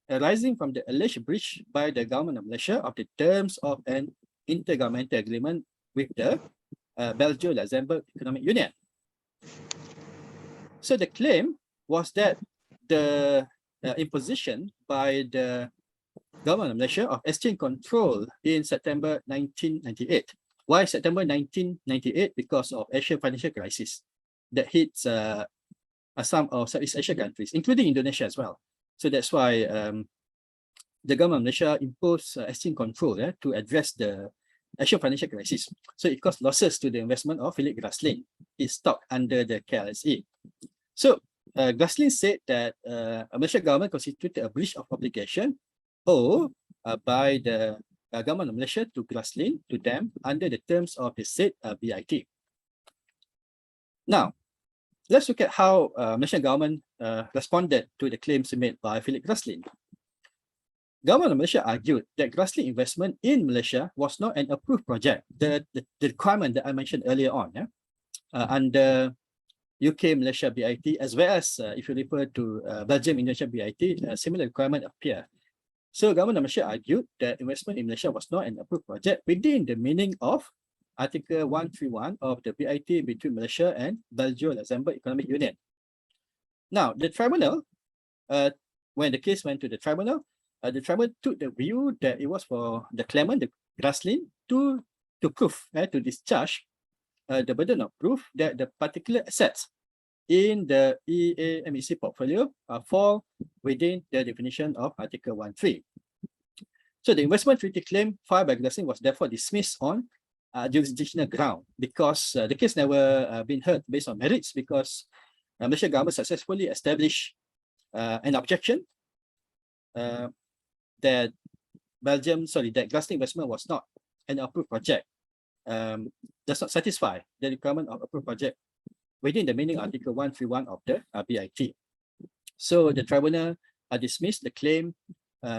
arising from the alleged breach by the government of Malaysia of the terms of an intergovernmental agreement with the Belgium-Luxembourg Economic Union. So the claim was that the imposition by the government of Malaysia of exchange control in September 1998. Why September 1998? Because of Asian financial crisis that hits some of Southeast Asia countries, including Indonesia as well. So that's why the government of Malaysia imposed exchange control to address the Asian financial crisis. So it caused losses to the investment of Philip Graslin. It's stock under the KLSE. So Graslin said that Malaysia government constituted a breach of obligation owed by the government of Malaysia to Graslin, to them, under the terms of the said BIT. Now, let's look at how Malaysian government responded to the claims made by Philip Graslin. Government of Malaysia argued that Graslin investment in Malaysia was not an approved project, the requirement that I mentioned earlier on, under UK Malaysia BIT, as well as if you refer to Belgium Indonesia BIT, a similar requirement appear. So government of Malaysia argued that investment in Malaysia was not an approved project within the meaning of Article 131 of the BIT between Malaysia and Belgium-Luxembourg Economic Union. Now, the tribunal, when the case went to the tribunal took the view that it was for the claimant, the Graslin, to prove, to discharge the burden of proof that the particular assets in the EA-MEC portfolio fall within the definition of Article 1.3. So the investment treaty claim filed by Graslin was therefore dismissed on jurisdictional ground because the case never been heard based on merits, because Malaysian government successfully established an objection that that Glasgow investment was not an approved project, does not satisfy the requirement of approved project within the meaning of Article 131 of the BIT. So the tribunal dismissed the claim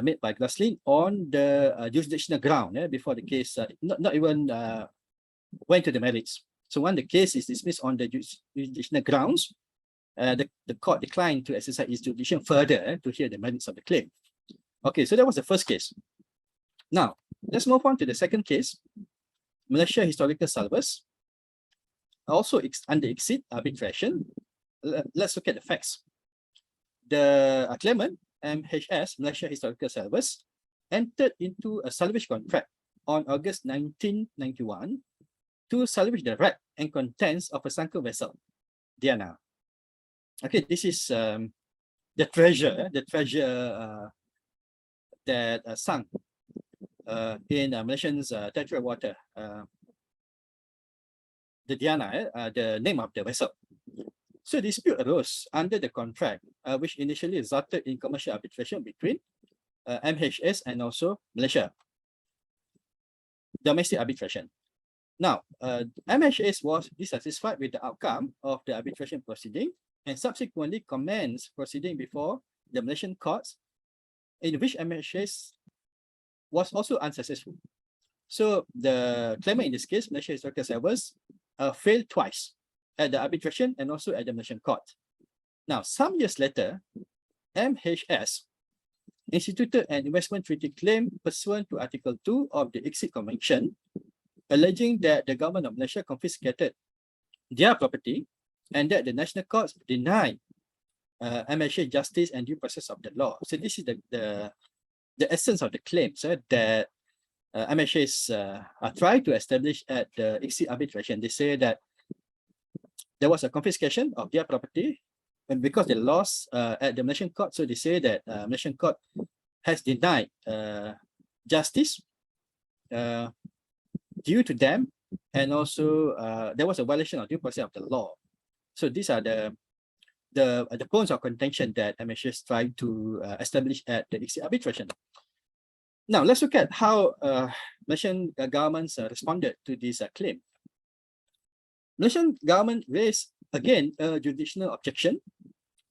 made by Glaslyn on the jurisdictional ground before the case not even went to the merits. So when the case is dismissed on the jurisdictional grounds, the court declined to exercise its jurisdiction further to hear the merits of the claim. Okay, so that was the first case. Now, let's move on to the second case, Malaysia Historical Salvers, also under exit arbitration. Let's look at the facts. The claimant, MHS, Malaysia Historical Salvers, entered into a salvage contract on August 1991 to salvage the wreck and contents of a sunken vessel, Diana. Okay, this is the treasure that sunk in Malaysian's territorial water. The Diana, the name of the vessel. So dispute arose under the contract, which initially resulted in commercial arbitration between MHS and also Malaysia. Domestic arbitration. Now, MHS was dissatisfied with the outcome of the arbitration proceeding and subsequently commenced proceeding before the Malaysian courts, in which MHS was also unsuccessful. So the claimant in this case, Malaysia Historical Salvers, failed twice at the arbitration and also at the Malaysian court. Now, some years later, MHS instituted an investment treaty claim pursuant to Article 2 of the Exit Convention, alleging that the government of Malaysia confiscated their property and that the national courts denied MHS justice and due process of the law. So this is the essence of the claims that MHS are trying to establish at the exit arbitration. They say that there was a confiscation of their property, and because they lost at the Malaysian court, so they say that Malaysian court has denied justice due to them, and also there was a violation of due process of the law. So these are the points of contention that MHS tried to establish at the exit arbitration. Now let's look at how Malaysian governments responded to this claim. Malaysian government raised again a judicial objection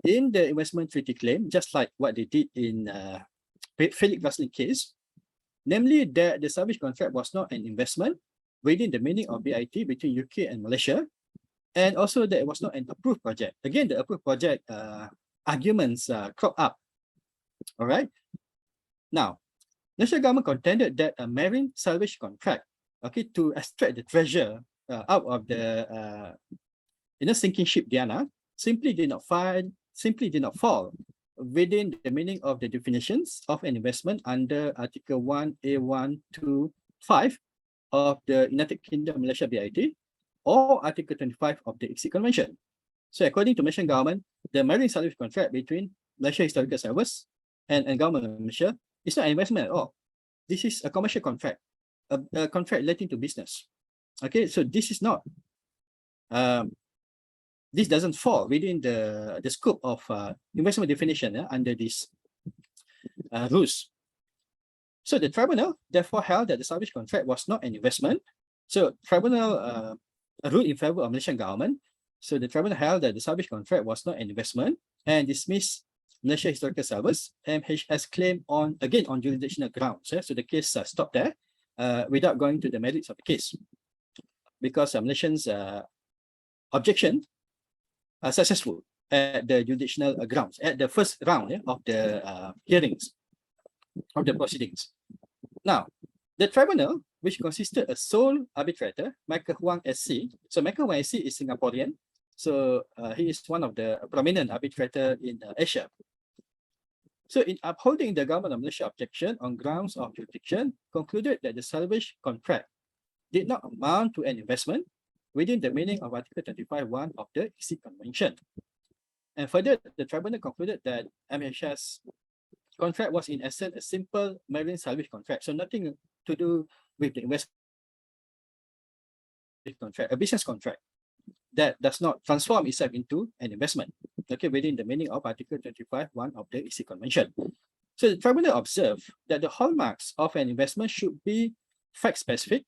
in the investment treaty claim, just like what they did in Philip Glaslyn case, namely that the salvage contract was not an investment within the meaning of BIT between UK and Malaysia, and also that it was not an approved project. Again, the approved project arguments crop up. All right. Now, national government contended that a marine salvage contract, okay, to extract the treasure out of the sinking ship Diana, simply did not fall within the meaning of the definitions of an investment under Article 1A125 of the United Kingdom Malaysia BIT or Article 25 of the Exit Convention. So according to Malaysian government, the marine salvage contract between Malaysia Historical Salvers and government of Malaysia is not an investment at all. This is a commercial contract, a contract relating to business. Okay, so this is not, this doesn't fall within the scope of investment definition under these rules. So the tribunal therefore held that the salvage contract was not an investment. So tribunal ruled in favor of Malaysian government. So the tribunal held that the salvage contract was not an investment and dismissed Malaysia Historical Salvers MHS claim on jurisdictional grounds. So the case stopped there without going to the merits of the case, because Malaysians' objection are successful at the jurisdictional grounds at the first round of the hearings of the proceedings. Now, the tribunal, which consisted a sole arbitrator, Michael Huang SC. So Michael Huang SC is Singaporean. So he is one of the prominent arbitrator in Asia. So in upholding the government of Malaysia objection on grounds of jurisdiction, concluded that the salvage contract did not amount to an investment within the meaning of Article 25(1) of the Exit Convention. And further, the tribunal concluded that MHS contract was in essence a simple marine salvage contract, so nothing to do with the investment contract, a business contract that does not transform itself into an investment, okay, within the meaning of Article 25(1) of the Exit Convention. So the tribunal observed that the hallmarks of an investment should be fact-specific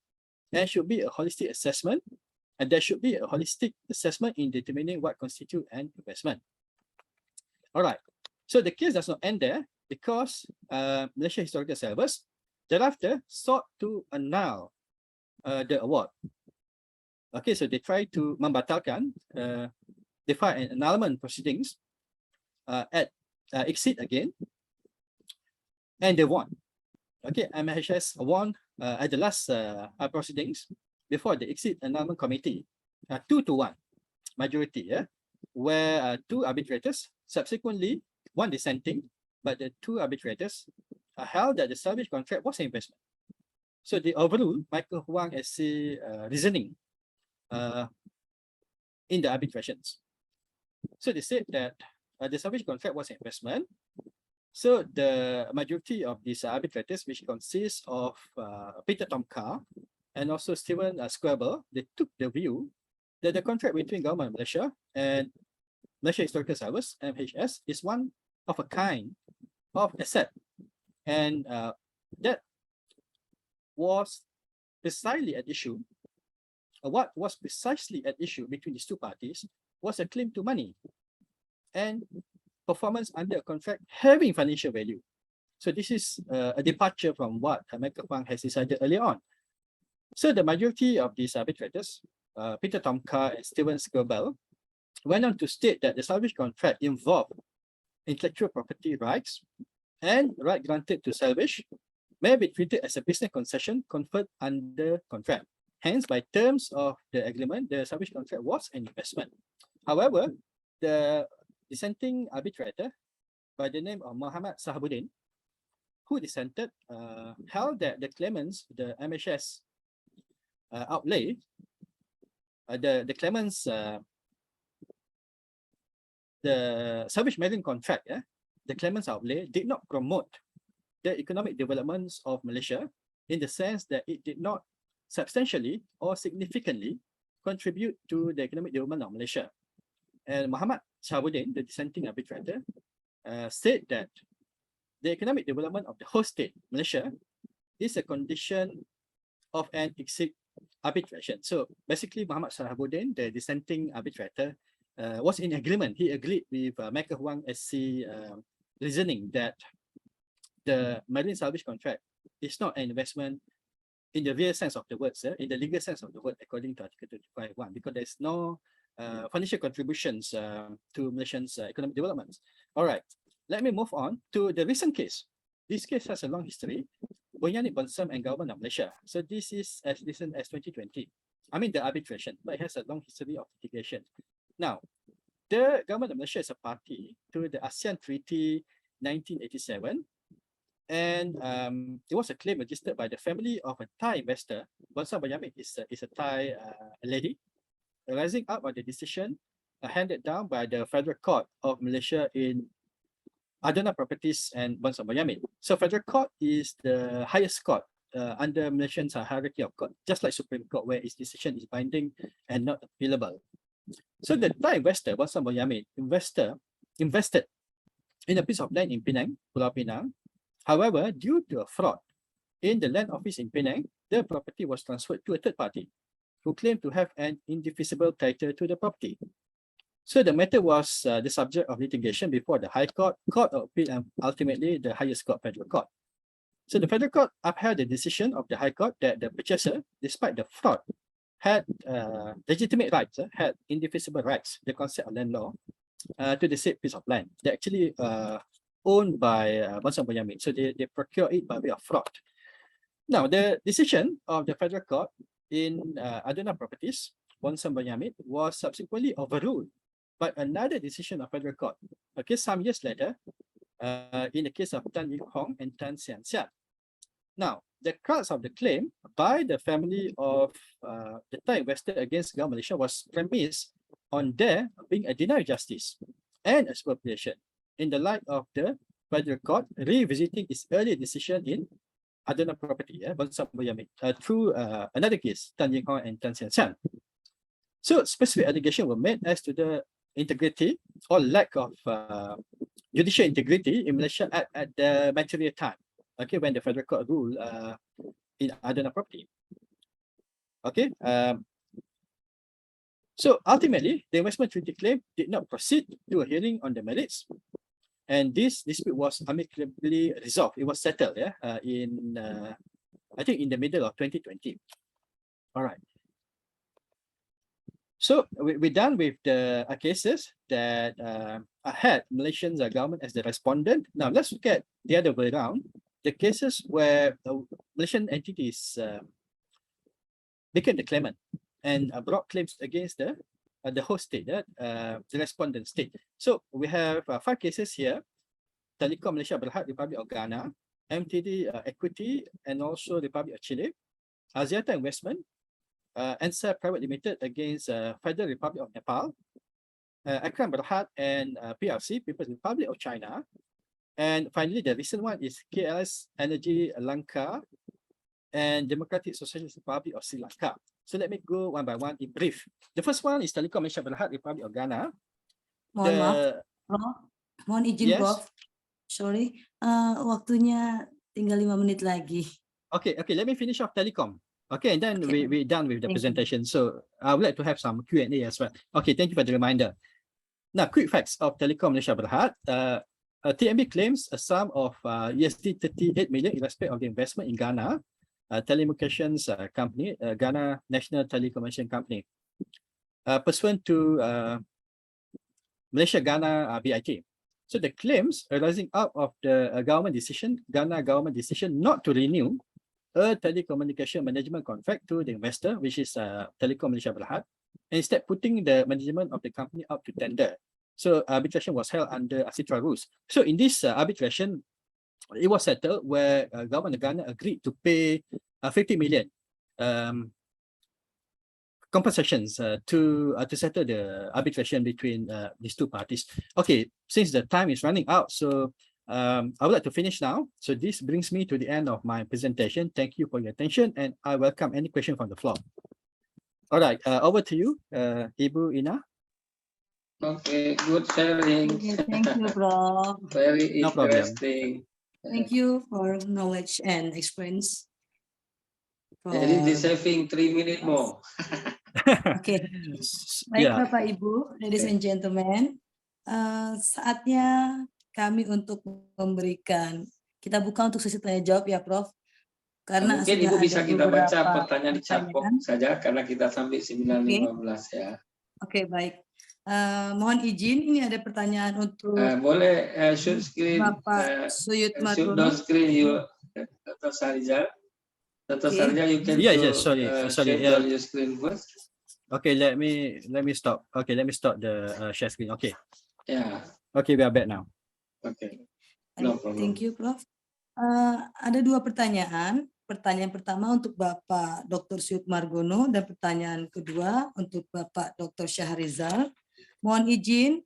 and should be a holistic assessment, and there should be a holistic assessment in determining what constitutes an investment. All right, so the case does not end there because Malaysia Historical Service thereafter sought to annul the award. Okay, so they tried to membatalkan, they filed an annulment proceedings at Exceed again, and they won. Okay, MHS won at the last proceedings before the Exceed Annulment Committee, 2-1 majority, where two arbitrators, subsequently one dissenting, but the two arbitrators held that the salvage contract was an investment. So they overruled Michael Huang SC reasoning in the arbitrations. So they said that the salvage contract was an investment. So the majority of these arbitrators, which consists of Peter Tom Carr and also Stephen Squabble, they took the view that the contract between Government of Malaysia and Malaysia Historical Service, MHS, is one of a kind of asset. And that was precisely at issue. What was precisely at issue between these two parties was a claim to money and performance under a contract having financial value. So this is a departure from what Michael Huang has decided earlier on. So the majority of these arbitrators, Peter Tom Carr and Stephen Squabble, went on to state that the salvage contract involved intellectual property rights and right granted to salvage may be treated as a business concession conferred under contract. Hence, by terms of the agreement, the salvage contract was an investment. However, the dissenting arbitrator by the name of Muhammad Sahabuddin, who dissented, held that the claimants, the MHS outlay, the claimants, the salvage marine contract, the claimants outlay did not promote the economic developments of Malaysia in the sense that it did not substantially or significantly contribute to the economic development of Malaysia. And Muhammad Sahabuddin, the dissenting arbitrator, said that the economic development of the host state, Malaysia, is a condition of an exit arbitration. So basically, Muhammad Sahabuddin, the dissenting arbitrator, was in agreement. He agreed with Michael Huang SC reasoning that the marine salvage contract is not an investment in the real sense of the word, in the legal sense of the word, according to Article 25(1), because there's no financial contributions to Malaysian's economic development. All right, let me move on to the recent case. This case has a long history, Bonyanit Bonsam and Government of Malaysia. So this is as recent as 2020. I mean the arbitration, but it has a long history of litigation. Now, the Government of Malaysia is a party to the ASEAN Treaty 1987. And it was a claim registered by the family of a Thai investor. Bonsam Bonyanit is a Thai lady, arising out of the decision handed down by the Federal Court of Malaysia in Adana Properties and Bonsam Bonyanit. So Federal Court is the highest court under Malaysian's hierarchy of court, just like Supreme Court, where its decision is binding and not appealable. So the Thai investor, Bonsam Bonyanit, invested in a piece of land in Penang, Pulau Pinang. However, due to a fraud in the land office in Penang, the property was transferred to a third party who claimed to have an indefeasible title to the property. So the matter was the subject of litigation before the High Court, Court of Appeal, and ultimately the highest court, Federal Court. So the Federal Court upheld the decision of the High Court that the purchaser, despite the fraud, had legitimate rights, had indefeasible rights, the concept of land law, to the said piece of land. They actually owned by Bonsam Bonyanit. So they procure it by way of fraud. Now, the decision of the Federal Court in Adana Properties, Bonsam Bonyanit, was subsequently overruled by another decision of Federal Court. Okay, some years later, in the case of Tan Yik Hong and Tan Sian Sian. Now, the crux of the claim by the family of the Thai investor against Government Malaysia was premised on there being a denial of justice and expropriation in the light of the Federal Court revisiting its earlier decision in Adana Property, Bonsam Bonyanit, through another case, Tan Yik Hong and Tan Sian Sian. So specific allegations were made as to the integrity or lack of judicial integrity in Malaysia at the material time, okay, when the Federal Court ruled in Adana property. Okay, so ultimately, the investment treaty claim did not proceed to a hearing on the merits, and this dispute was amicably resolved. It was settled, yeah, in I think in the middle of 2020. All right. So we're done with the cases that had Malaysian government as the respondent. Now let's look at the other way around. The cases where Malaysian entities became the claimant and brought claims against the host state, the respondent state. So we have 5 cases here: Telekom Malaysia Berhad, Republic of Ghana; MTD Equity, and also Republic of Chile; Axiata Investment, Ansar Private Limited against Federal Republic of Nepal; Akram Berhad and PRC, People's Republic of China; and finally the recent one is KLS Energy Lanka and Democratic Socialist Republic of Sri Lanka. So let me go one by one in brief. The first one is Telekom Malaysia Berhad, Republic of Ghana. Mohon maaf, Prof. Mohon izin, Yes. Prof. Sorry, waktunya tinggal 5 menit lagi. Okay, let me finish off Telecom. Okay, and then Okay. we're done with the Thank you. presentation. So I would like to have some Q&A as well. Okay, thank you for the reminder. Now, quick facts of Telekom Malaysia Berhad. TMB claims a sum of USD 38 million in respect of the investment in Ghana telecommunications company, Ghana National Telecommunication Company, pursuant to Malaysia-Ghana BIT. So the claims arising out of the Ghana government decision not to renew a telecommunication management contract to the investor, which is Telekom Malaysia Berhad, and instead putting the management of the company out to tender. So arbitration was held under ASITRA rules. So in this arbitration, it was settled where government of Ghana agreed to pay 50 million compensations to settle the arbitration between these two parties. Okay, since the time is running out, so I would like to finish now. So this brings me to the end of my presentation. Thank you for your attention, and I welcome any question from the floor. All right, over to you, Ibu Ina. Okay, good sharing. Okay, thank you, Prof. Very No problem. interesting. Thank you for knowledge and experience. Jadi For... saving 3 minutes more. Oke, baik Yeah. Bapak Ibu, ladies and gentlemen, saatnya kami untuk memberikan, kita buka untuk sesi tanya jawab ya Prof. Karena Mungkin sudah Ibu ada bisa kita baca beberapa pertanyaan di chat box saja karena kita sampai 9.15 ya. Oke, baik. Mohon izin, ini ada pertanyaan untuk boleh shoot screen Bapak Suyut shoot Margono. down screen you Dr. Sarijal. Dr. Sarijal, you can sorry, share down your screen first. Okay, let me stop. Okay, let me stop the share screen. Okay. Yeah. Okay, we are back now. Okay. No problem. Thank you, Prof. Ada 2 pertanyaan. Pertanyaan pertama untuk Bapak Dr. Suyut Margono dan pertanyaan kedua untuk Bapak Dr. Syahrizal. Mohon izin,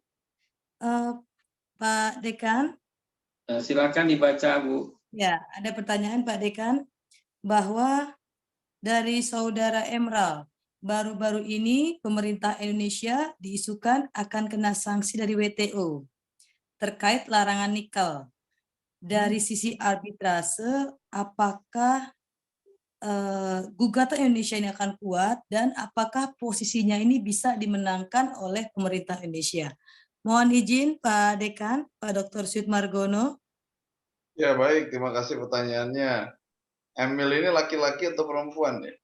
Pak Dekan. Silakan dibaca, Bu. Ya, ada pertanyaan Pak Dekan bahwa dari Saudara Emerald, baru-baru ini pemerintah Indonesia diisukan akan kena sanksi dari WTO terkait larangan nikel. Dari sisi arbitrase, apakah gugatan Indonesia ini akan kuat dan apakah posisinya ini bisa dimenangkan oleh pemerintah Indonesia? Mohon izin Pak Dekan, Pak Dr. Suyut Margono. Ya baik, terima kasih pertanyaannya. Emil ini laki-laki atau perempuan ya?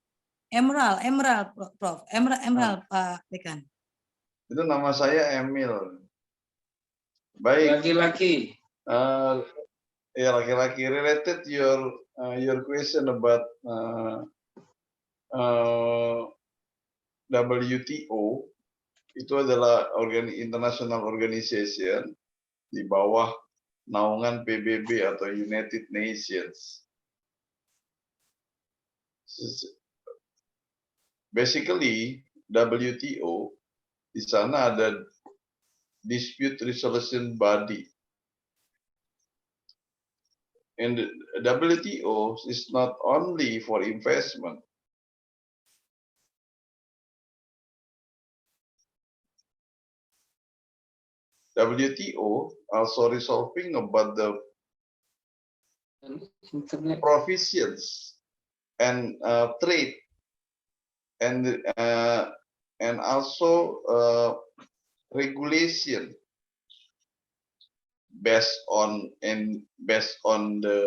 Emerald, Prof. Emerald, Pak Dekan. Itu nama saya Emil. Baik. Laki-laki. Ya laki-laki. Related your question about WTO, itu adalah international organization di bawah naungan PBB atau United Nations. Basically, WTO di sana ada dispute resolution body. And the WTO is not only for investment. WTO also resolving about the Internet. provisions and trade and also regulation based on the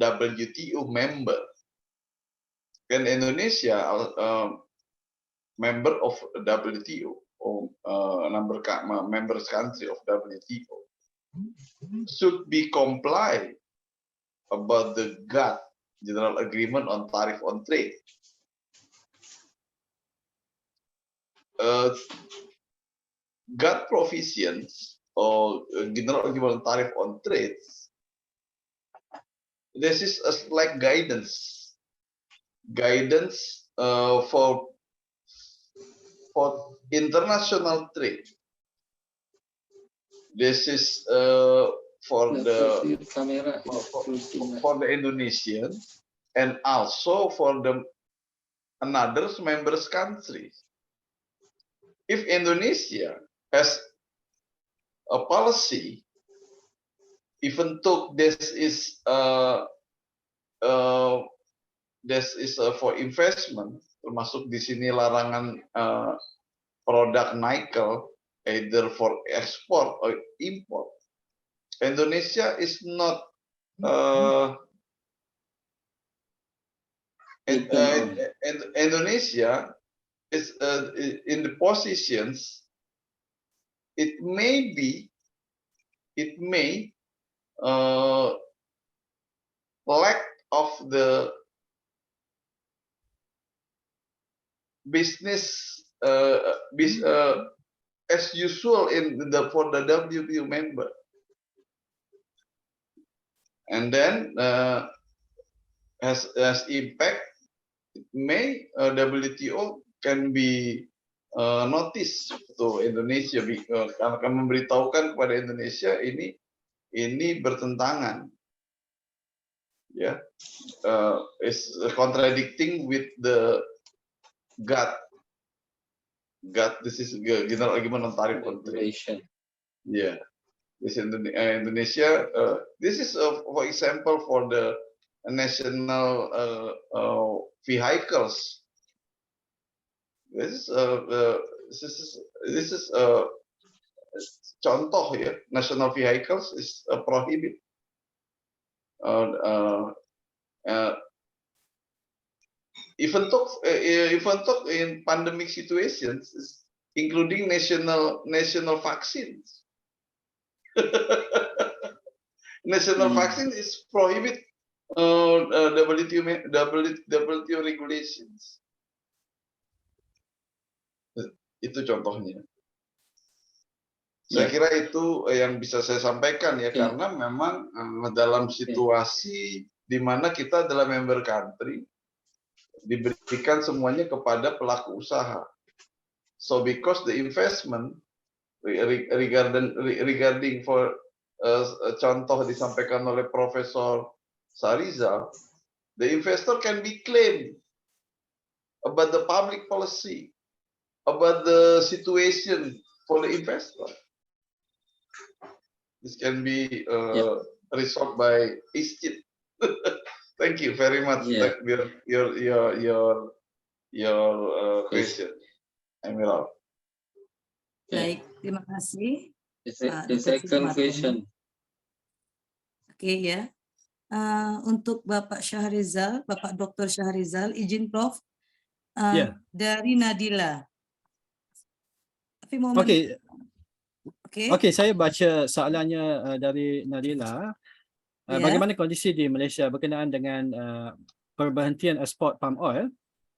WTO member. And Indonesia member of WTO or members country of WTO should be comply about the GATT General Agreement on Tariff on Trade. GATT provisions or General Agreement on Tariff on Trade, this is a like guidance for international trade. This is for the Indonesian and also for the another members countries. If Indonesia has a policy, even though this is for investment, termasuk di sini larangan produk nikel either for export or import. Indonesia is not Indonesia is in the positions. It may lack of the business as usual for the WTO member, and then has impact. It may WTO can be notice to Indonesia akan memberitahukan kepada Indonesia ini bertentangan, ya, is contradicting with the GATT. This is General Agreement on Tariff on Trade. Yeah, this Indonesia. This is for example for the national vehicles. This is contoh ya, national vehicles is prohibit. Even though in pandemic situations, including national vaccines, national vaccine is prohibit WTO regulations. Itu contohnya. Saya kira itu yang bisa saya sampaikan ya, karena memang dalam situasi di mana kita adalah member country, diberikan semuanya kepada pelaku usaha. So because the investment regarding for contoh disampaikan oleh Profesor Sariza, the investor can be claimed about the public policy, about the situation for the investor. This can be resolved by ISTIT. Thank you very much. Your question. Emerald. Baik, terima kasih. The second question. Oke ya. Untuk Bapak Syahrizal, Bapak Dr. Syahrizal, izin Prof. Dari Nadila. Okey, saya baca soalannya dari Nadila. Bagaimana kondisi di Malaysia berkenaan dengan perberhentian ekspor palm oil?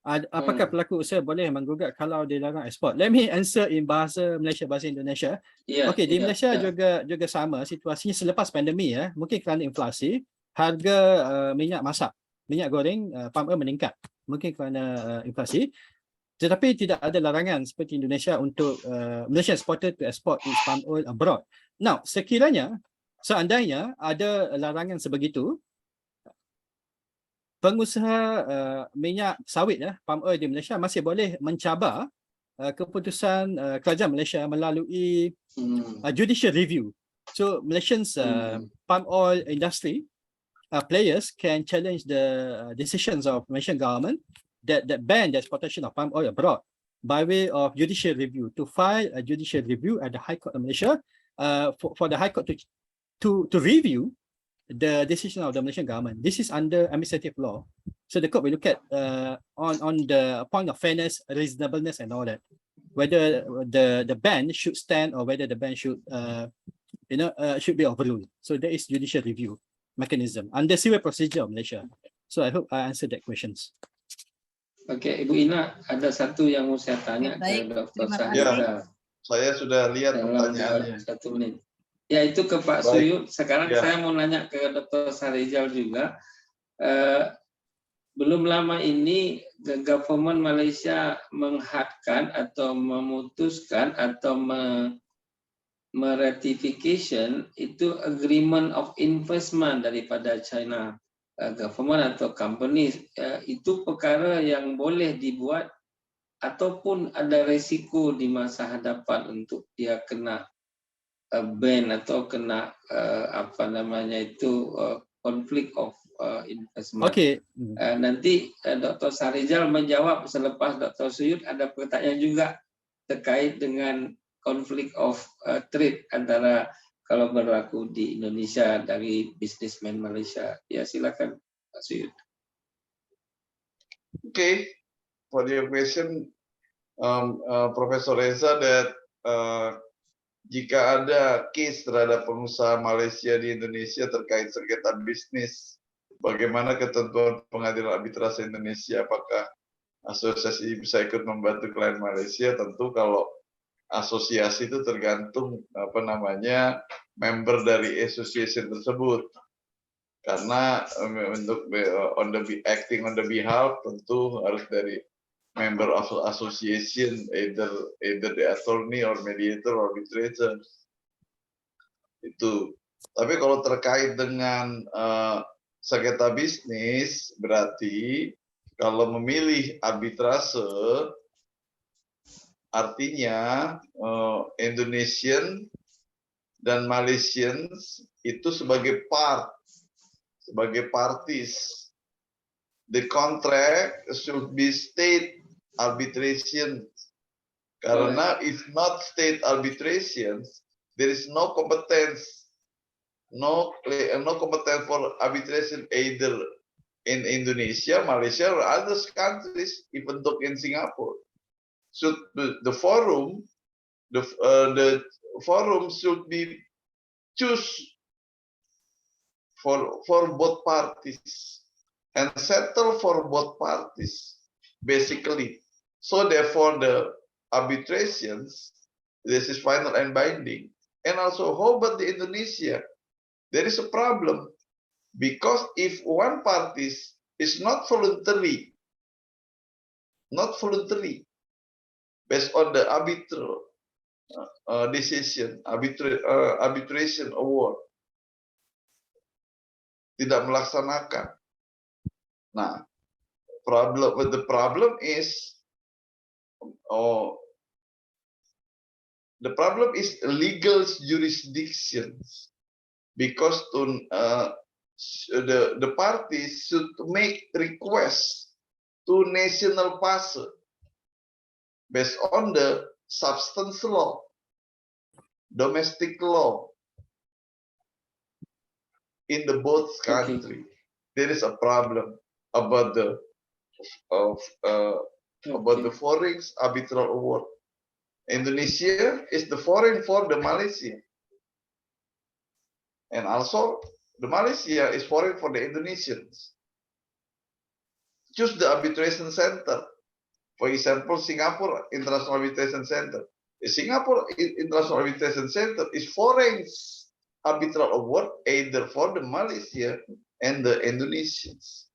Apakah pelaku usaha boleh menggugat kalau dilarang ekspor? Let me answer in bahasa Malaysia, bahasa Indonesia. Okey, di Malaysia juga sama situasinya selepas pandemik ya. Mungkin kerana inflasi, harga minyak masak, minyak goreng palm oil meningkat. Mungkin kerana inflasi. Tetapi tidak ada larangan seperti Indonesia untuk Malaysia exporter to export its palm oil abroad. Now, seandainya ada larangan sebegitu, pengusaha minyak sawit palm oil di Malaysia masih boleh mencabar keputusan kerajaan Malaysia melalui judicial review. So Malaysians palm oil industry players can challenge the decisions of Malaysian government that ban the exportation of palm oil abroad by way of judicial review, to file a judicial review at the High Court of Malaysia for the High Court to review the decision of the Malaysian government. This is under administrative law. So the court will look at on the point of fairness, reasonableness, and all that, whether the ban should stand or whether the ban should should be overruled. So there is judicial review mechanism under civil procedure of Malaysia. So I hope I answered that questions. Oke, Ibu Ina, ada satu yang mau saya tanya Baik, ke Dr. terima Sahida. kasih. Saya sudah lihat pertanyaannya. 1 menit. Ya, itu ke Pak Baik. Suyut. Sekarang Ya. saya mau nanya ke Dr. Sarijal juga. Belum lama ini government Malaysia menghadkan atau memutuskan atau meratification itu agreement of investment daripada China government atau company. Itu perkara yang boleh dibuat ataupun ada resiko di masa hadapan untuk dia kena ban atau kena konflik of investment. Okay. Nanti Dr. Sarijal menjawab selepas Dr. Suyut. Ada pertanyaan juga terkait dengan konflik of trade antara kalau berlaku di Indonesia dari businessman Malaysia. Ya, silakan Pak Suyut. Okay, for your question, Profesor Reza, that jika ada case terhadap pengusaha Malaysia di Indonesia terkait sengketa bisnis, bagaimana ketentuan pengadilan arbitrase Indonesia? Apakah asosiasi bisa ikut membantu klien Malaysia? Tentu kalau asosiasi itu tergantung member dari association tersebut. Karena untuk acting on the behalf tentu harus dari member of association, either the attorney or mediator or arbitrator. Itu. Tapi kalau terkait dengan sengketa bisnis, berarti kalau memilih arbitrase, artinya Indonesian dan Malaysians itu sebagai parties. The contract should be state arbitration. Karena if not state arbitration, there is no competence, no competence for arbitration either in Indonesia, Malaysia, or other countries, even though in Singapore. So the forum should be choose for both parties and settle for both parties basically. So therefore the arbitrations, this is final and binding. And also, how about the Indonesia? There is a problem because if one party is not voluntary based on the arbitral decision, arbitration award, tidak melaksanakan. Nah, the problem is legal jurisdictions, because the parties should make requests to national passer based on the substance law, domestic law in the both country. There is a problem about the foreign arbitral award. Indonesia is the foreign for the Malaysia, and also the Malaysia is foreign for the Indonesians. Choose the arbitration center. For example, Singapore International Arbitration Center. The Singapore International Arbitration Center is foreign arbitral award either for the Malaysia and the Indonesians.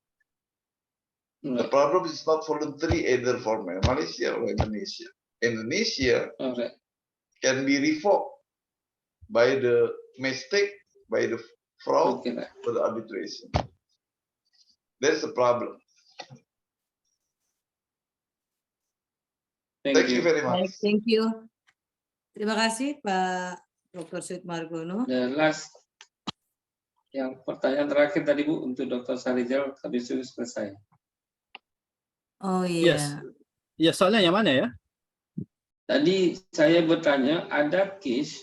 The problem is not voluntary either for Malaysia or Indonesia. Indonesia can be revoked by the mistake, by the fraud, for the arbitration. That's the problem. Thank you very much. Baik, thank you. Terima kasih Pak Dr. Suyud Margono. The last, yang pertanyaan terakhir tadi Bu untuk Dr. Sarijal, habis itu selesai. Oh Yes. iya. Ya, soalan yang mana ya? Tadi saya bertanya, ada case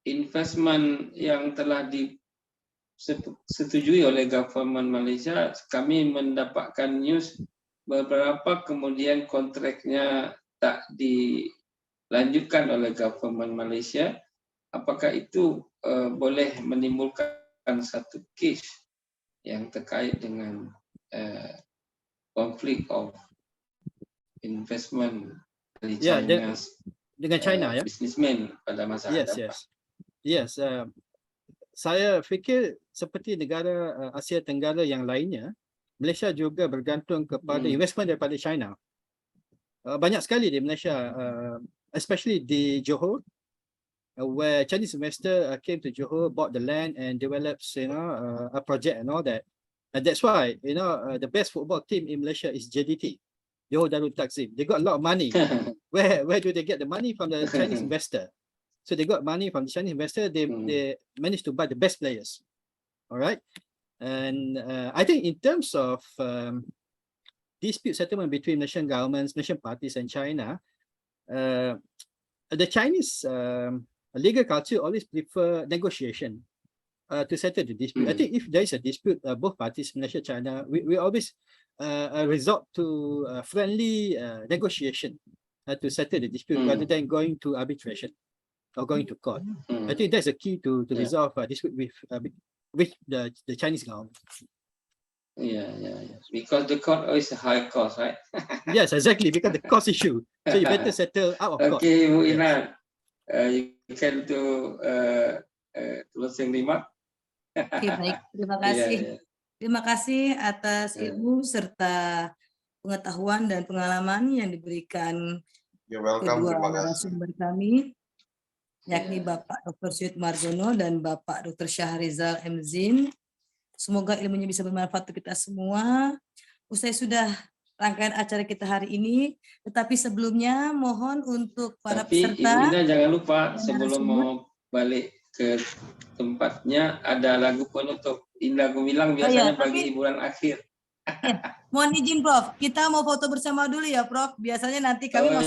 investment yang telah disetujui oleh government Malaysia. Kami mendapatkan news beberapa kemudian kontraknya tak dilanjutkan oleh government Malaysia. Apakah itu boleh menimbulkan satu case yang terkait dengan konflik of investment dari Ya, China, dengan China ya. businessman pada masa hadapan. Yes. Saya fikir seperti negara Asia Tenggara yang lainnya, Malaysia juga bergantung kepada investment daripada China. Banyak sekali di Malaysia, especially di Johor, where Chinese investor came to Johor, bought the land and develops, a project and all that. And that's why, the best football team in Malaysia is JDT, Johor Darul Takzim. They got a lot of money. Where do they get the money? From the Chinese investor. So they got money from the Chinese investor. They managed to buy the best players. All right. And I think in terms of dispute settlement between nation governments, nation parties, and China, the Chinese legal culture always prefer negotiation to settle the dispute. I think if there is a dispute, both parties, Malaysia, China, we always resort to friendly negotiation to settle the dispute rather than going to arbitration or going to court. I think that's the key to resolve dispute with the Chinese government. Yeah. Because the court always a high cost, right? Yes, exactly, because the cost issue. So you better settle out of court. Okay, Bu Ina, you can do closing remark. Oke, baik. Terima kasih. Yeah. Terima kasih atas ilmu serta pengetahuan dan pengalaman yang diberikan You're welcome. kedua Terima kasih. narasumber kami, yakni Bapak Dr. Suyud Margono dan Bapak Dr. Syahrizal M. Zin. Semoga ilmunya bisa bermanfaat untuk kita semua. Usai sudah rangkaian acara kita hari ini, tetapi sebelumnya mohon untuk para Tapi peserta. Ibu Ina jangan lupa sebelum mau balik ke tempatnya ada lagu penutup. Indah Gemilang biasanya bagi hiburan akhir. Mohon izin Prof, kita mau foto bersama dulu ya Prof. Biasanya nanti kami masuk